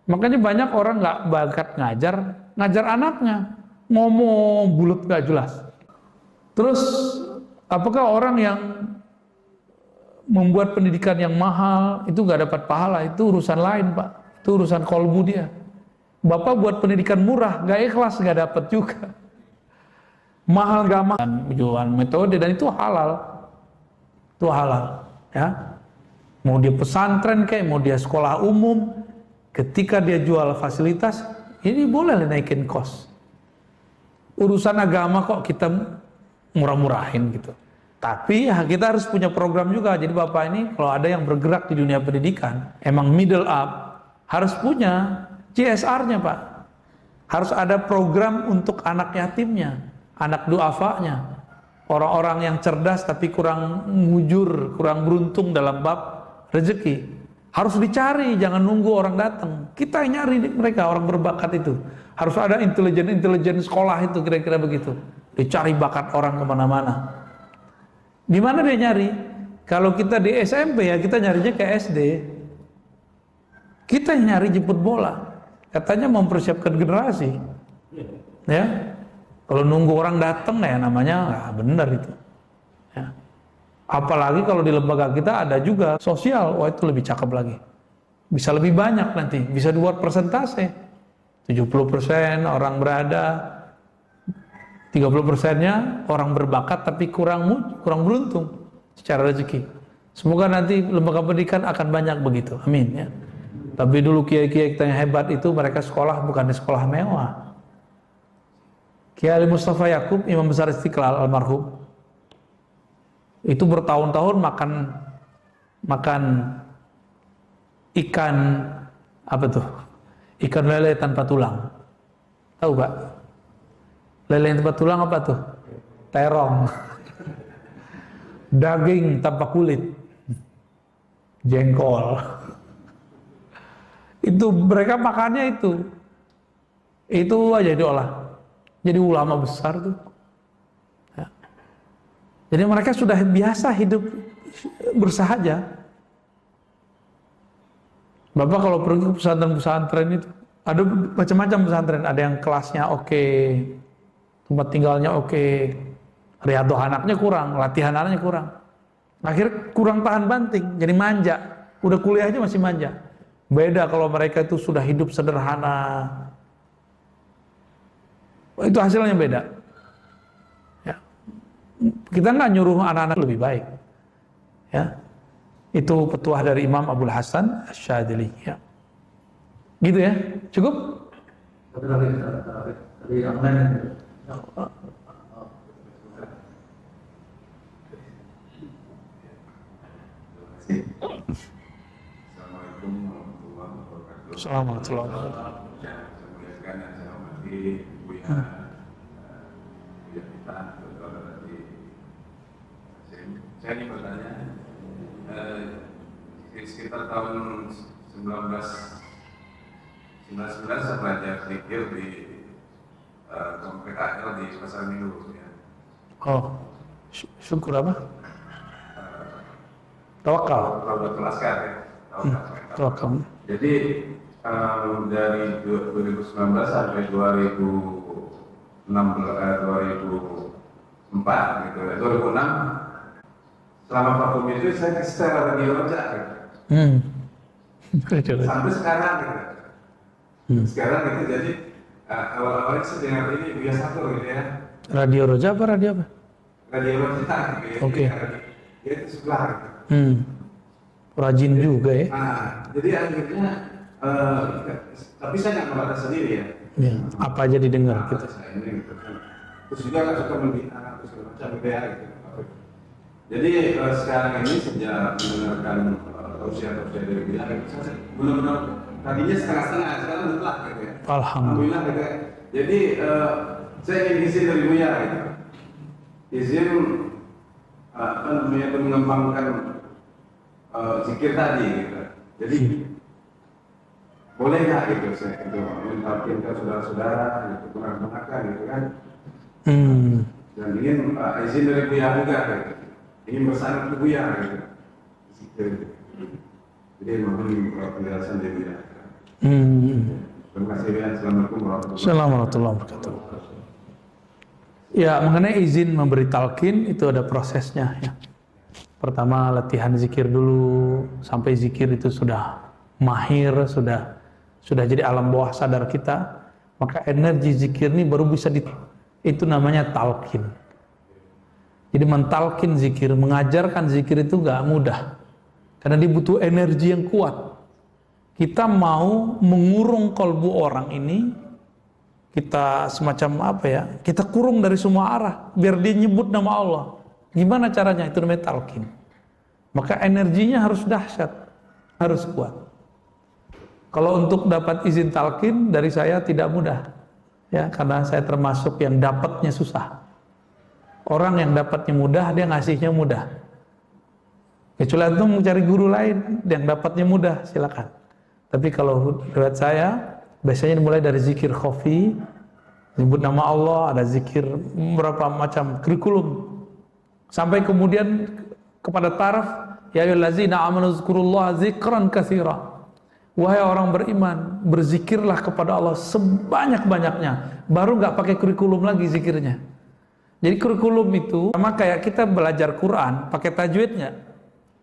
Makanya banyak orang nggak bakat ngajar anaknya. Ngomong bulat nggak jelas. Terus apakah orang yang membuat pendidikan yang mahal itu nggak dapat pahala? Itu urusan lain Pak. Itu urusan kolbu dia. Bapak buat pendidikan murah nggak ikhlas nggak dapat juga. Mahal nggak mahal jualan metode dan itu halal. Itu halal ya. Mau dia pesantren kayak mau dia sekolah umum, ketika dia jual fasilitas ini boleh naikin kos. Urusan agama kok kita murah-murahin gitu. Tapi ya, kita harus punya program juga. Jadi Bapak ini kalau ada yang bergerak di dunia pendidikan, emang middle up, harus punya CSR-nya Pak. Harus ada program untuk anak yatimnya, anak du'afanya, orang-orang yang cerdas tapi kurang mujur, kurang beruntung dalam bab rezeki. Harus dicari, jangan nunggu orang datang. Kita yang nyari mereka, orang berbakat itu. Harus ada intelijen sekolah itu, kira-kira begitu. Dicari bakat orang kemana-mana. Di mana dia nyari? Kalau kita di SMP ya kita nyarinya ke SD. Kita yang nyari jemput bola. Katanya mempersiapkan generasi. Ya. Kalau nunggu orang datang ya namanya nggak benar itu. Ya. Apalagi kalau di lembaga kita ada juga sosial, wah itu lebih cakep lagi. Bisa lebih banyak nanti, bisa dibuat persentase. 70% orang berada, 30%-nya orang berbakat tapi kurang beruntung secara rezeki. Semoga nanti lembaga pendidikan akan banyak begitu. Amin ya. Tapi dulu kiai-kiai kita yang hebat itu mereka sekolah bukan di sekolah mewah. Kiai Ali Mustafa Yakub, Imam Besar Istiqlal almarhum, itu bertahun-tahun makan ikan apa tuh? Ikan lele tanpa tulang. Tahu Pak? Lele tanpa tulang apa tuh? Terong. Daging tanpa kulit. Jengkol. Itu mereka makannya itu aja diolah. Jadi ulama besar tuh ya. Jadi mereka sudah biasa hidup bersahaja. Bapak kalau pergi ke pesantren-pesantren itu ada macam-macam pesantren, ada yang kelasnya oke, tempat tinggalnya oke, riadoh anaknya kurang, latihan anaknya kurang, akhirnya kurang tahan banting, jadi manja, udah kuliah aja masih manja. Beda kalau mereka itu sudah hidup sederhana, itu hasilnya beda. Ya. Kita nggak nyuruh anak-anak lebih baik. Ya. Itu petuah dari Imam Abdul Hasan Asy-Syadzili. Ya. Gitu ya, cukup? Satu lagi dari online. Assalamualaikum warahmatullahi wabarakatuh. Saya ingin bertanya, sekitar tahun 1919 saya belajar zikir di komplek akhir di Pasar Minggu. Ya. Oh, syukur apa? Tawakal. Produk Laskar ya. Tawakal. Jadi dari 2019 sampai 2004 gitu, 2006 selama vakum itu saya secara radio aja gitu. Sampai sekarang gitu. Sekarang gitu, jadi awal-awalnya saya dengar ini biasa tuh gitu ya. Radio Roja apa radio apa? Radio Roja gitu ya. Oke. Dia itu sebelah gitu. Rajin juga ya. Jadi akhirnya tapi saya nggak membatas sendiri ya. Ya, apa aja didengar gitu. Gitu. Terus juga nggak suka membina terus macam budaya gitu. Jadi sekarang ini sejak mendengarkan tausiah dari beliau, benar-benar tadinya setengah-setengah, sekarang mutlak gitu ya. Alhamdulillah gitu ya. Jadi saya ingin izin dari Buya gitu. Izin mengembangkan zikir tadi gitu. Jadi boleh nggak gitu saya itu mentalkin ke saudara-saudara gitu, gunakan gitu kan. Dan ingin izin dari Buya juga gitu. Ingin bersama ke Buya gitu. Zikir gitu. Jadi mohon penjelasan dari Buya. Terima kasih Buya. Assalamualaikum warahmatullahi wabarakatuh. Ya, mengenai izin memberi talqin itu ada prosesnya ya. Pertama latihan zikir dulu sampai zikir itu sudah mahir, sudah jadi alam bawah sadar kita, maka energi zikir ini baru bisa itu namanya talqin. Jadi mentalqin zikir, mengajarkan zikir itu gak mudah karena dibutuh energi yang kuat. Kita mau mengurung kalbu orang ini, kita semacam apa ya, kita kurung dari semua arah biar dia nyebut nama Allah. Gimana caranya? Itu namanya talqin. Maka energinya harus dahsyat, harus kuat. Kalau untuk dapat izin talqin dari saya tidak mudah, ya, karena saya termasuk yang dapatnya susah. Orang yang dapatnya mudah, dia ngasihnya mudah. Kecuali antum mencari guru lain yang dapatnya mudah, silakan. Tapi kalau lewat saya, biasanya dimulai dari zikir khafi, nyebut nama Allah, ada zikir beberapa macam kurikulum. Sampai kemudian kepada taraf, ya ayyuhallazina amanu dzkurullaha dzikran katsira. Wahai orang beriman, berzikirlah kepada Allah sebanyak-banyaknya. Baru nggak pakai kurikulum lagi zikirnya. Jadi kurikulum itu sama kayak kita belajar Quran, pakai tajwidnya,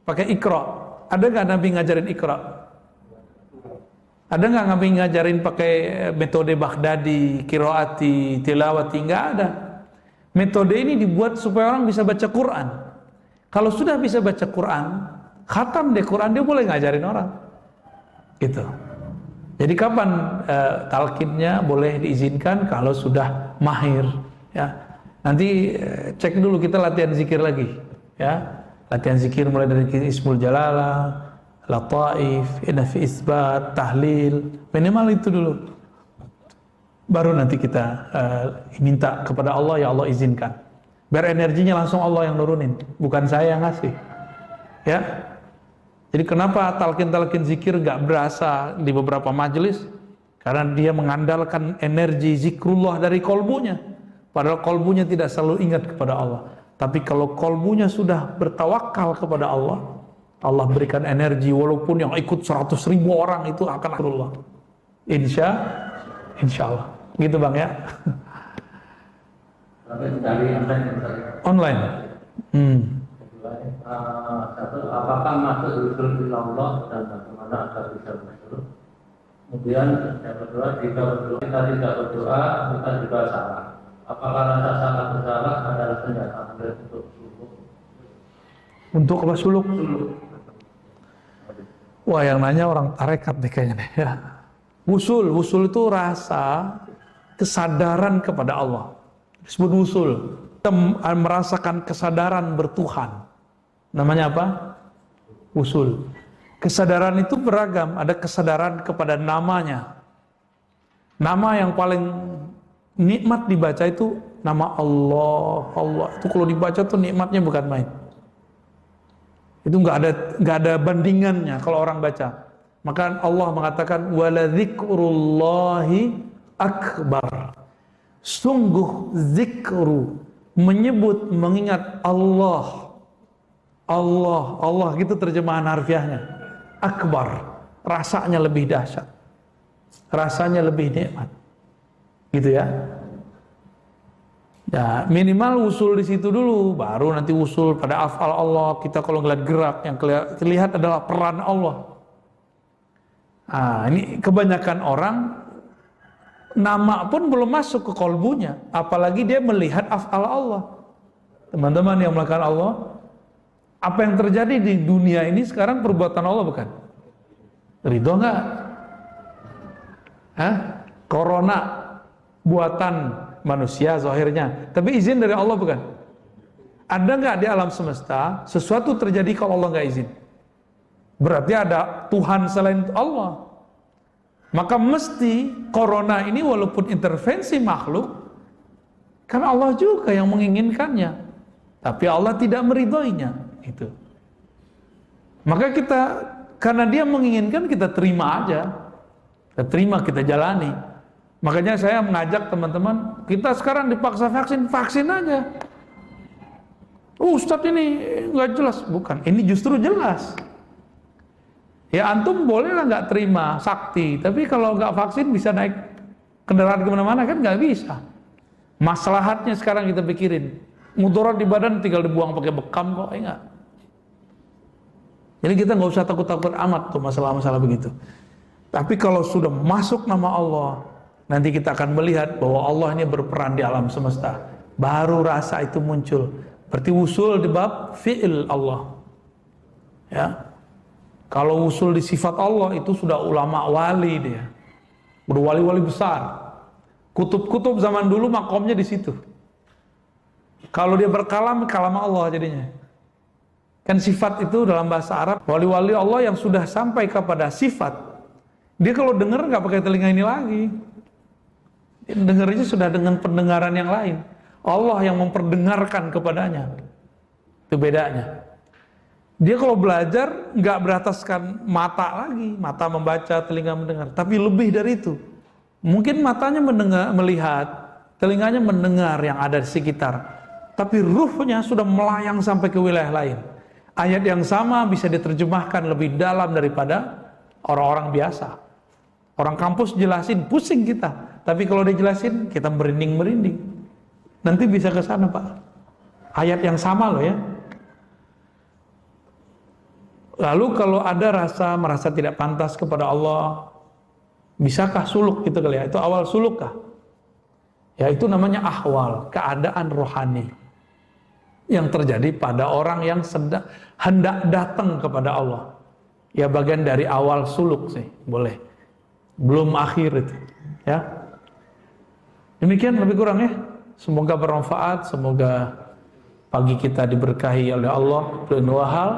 pakai Iqra. Ada nggak Nabi ngajarin Iqra? Ada nggak kami ngajarin pakai metode Baghdadi, Qiraati, Tilawati? Nggak ada. Metode ini dibuat supaya orang bisa baca Quran. Kalau sudah bisa baca Quran, khatam deh Quran, dia boleh ngajarin orang. Gitu. Jadi kapan talqinnya boleh diizinkan? Kalau sudah mahir. Ya. Nanti cek dulu, kita latihan zikir lagi. Ya. Latihan zikir mulai dari Ismul Jalalah, Lataif, Nafi Isbat, Tahlil, minimal itu dulu. Baru nanti kita minta kepada Allah, ya Allah izinkan. Biar energinya langsung Allah yang nurunin, bukan saya yang ngasih. Ya. Jadi kenapa talqin-talqin zikir gak berasa di beberapa majelis? Karena dia mengandalkan energi zikrullah dari kolbunya. Padahal kolbunya tidak selalu ingat kepada Allah. Tapi kalau kolbunya sudah bertawakal kepada Allah, Allah berikan energi, walaupun yang ikut 100.000 orang itu akan Allah. Insya Allah. Gitu Bang ya. Dari Online. Satu, apakah masuk usul Allah dan bagaimana agar bisa masuk? Kemudian yang kedua, jika kita tidak berdoa, kita juga salah. Apakah rasa salah bersalah adalah senjata untuk suluk? Untuk apa suluk? Wah, yang nanya orang tarekat deh kayaknya nih ya. Wusul itu rasa kesadaran kepada Allah. Disebut wusul. Kita merasakan kesadaran bertuhan. Namanya apa? Wusul. Kesadaran itu beragam. Ada kesadaran kepada namanya. Nama yang paling nikmat dibaca itu nama Allah. Allah itu kalau dibaca tuh nikmatnya bukan main. Itu nggak ada bandingannya kalau orang baca. Maka Allah mengatakan waladzikrullahi akbar. Sungguh zikru, menyebut, mengingat Allah. Allah gitu terjemahan harfiahnya. Akbar, rasanya lebih dahsyat. Rasanya lebih nikmat. Gitu ya. Ya, minimal usul di situ dulu, baru nanti usul pada afal Allah. Kita kalau ngeliat gerak, yang terlihat adalah peran Allah. Nah, ini kebanyakan orang nama pun belum masuk ke kolbunya, apalagi dia melihat afal Allah. Teman-teman yang melakukan Allah, apa yang terjadi di dunia ini sekarang perbuatan Allah bukan? Ridho nggak? Corona buatan manusia zahirnya, tapi izin dari Allah bukan? Ada nggak di alam semesta sesuatu terjadi kalau Allah nggak izin? Berarti ada Tuhan selain Allah. Maka mesti corona ini walaupun intervensi makhluk, kan Allah juga yang menginginkannya, tapi Allah tidak meridhoinya. Itu. Maka kita, karena dia menginginkan, kita terima aja. Kita terima, kita jalani. Makanya saya mengajak teman-teman, kita sekarang dipaksa vaksin aja. Ustadz ini nggak jelas. Bukan, ini justru jelas. Ya antum bolehlah nggak terima sakti, tapi kalau nggak vaksin bisa naik kendaraan kemana-mana kan nggak bisa. Maslahatnya sekarang kita pikirin. Mudarat di badan tinggal dibuang pakai bekam kok, enggak. Jadi kita nggak usah takut-takut amat tuh masalah-masalah begitu. Tapi kalau sudah masuk nama Allah, nanti kita akan melihat bahwa Allah ini berperan di alam semesta. Baru rasa itu muncul. Berarti usul di bab fi'il Allah. Ya. Kalau usul di sifat Allah itu sudah ulama wali dia. Udah wali-wali besar. Kutub-kutub zaman dulu makomnya di situ. Kalau dia berkalam, kalam Allah jadinya. Kan sifat itu dalam bahasa Arab, wali-wali Allah yang sudah sampai kepada sifat, dia kalau dengar nggak pakai telinga ini lagi. Dengarnya sudah dengan pendengaran yang lain. Allah yang memperdengarkan kepadanya. Itu bedanya. Dia kalau belajar nggak berataskan mata lagi, mata membaca, telinga mendengar, tapi lebih dari itu. Mungkin matanya mendengar, melihat, telinganya mendengar yang ada di sekitar, tapi ruhnya sudah melayang sampai ke wilayah lain. Ayat yang sama bisa diterjemahkan lebih dalam daripada orang-orang biasa. Orang kampus jelasin, pusing kita, tapi kalau dia jelasin, kita merinding-merinding. Nanti bisa ke sana Pak. Ayat yang sama loh ya. Lalu kalau ada merasa tidak pantas kepada Allah, Bisakah suluk gitu kali ya? Itu awal suluk kah? Ya itu namanya ahwal, keadaan rohani yang terjadi pada orang yang sedang hendak datang kepada Allah. Ya bagian dari awal suluk sih, boleh. Belum akhir itu, ya. Demikian lebih kurang ya. Semoga bermanfaat, semoga pagi kita diberkahi oleh Allah dua hal,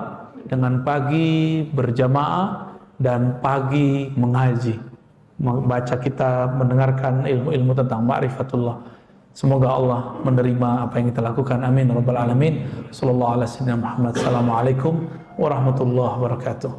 dengan pagi berjamaah dan pagi mengaji, membaca kitab, mendengarkan ilmu-ilmu tentang ma'rifatullah. Semoga Allah menerima apa yang kita lakukan. Amin rabbal alamin. Sallallahu alaihi wasallam Muhammad. Assalamualaikum warahmatullahi wabarakatuh.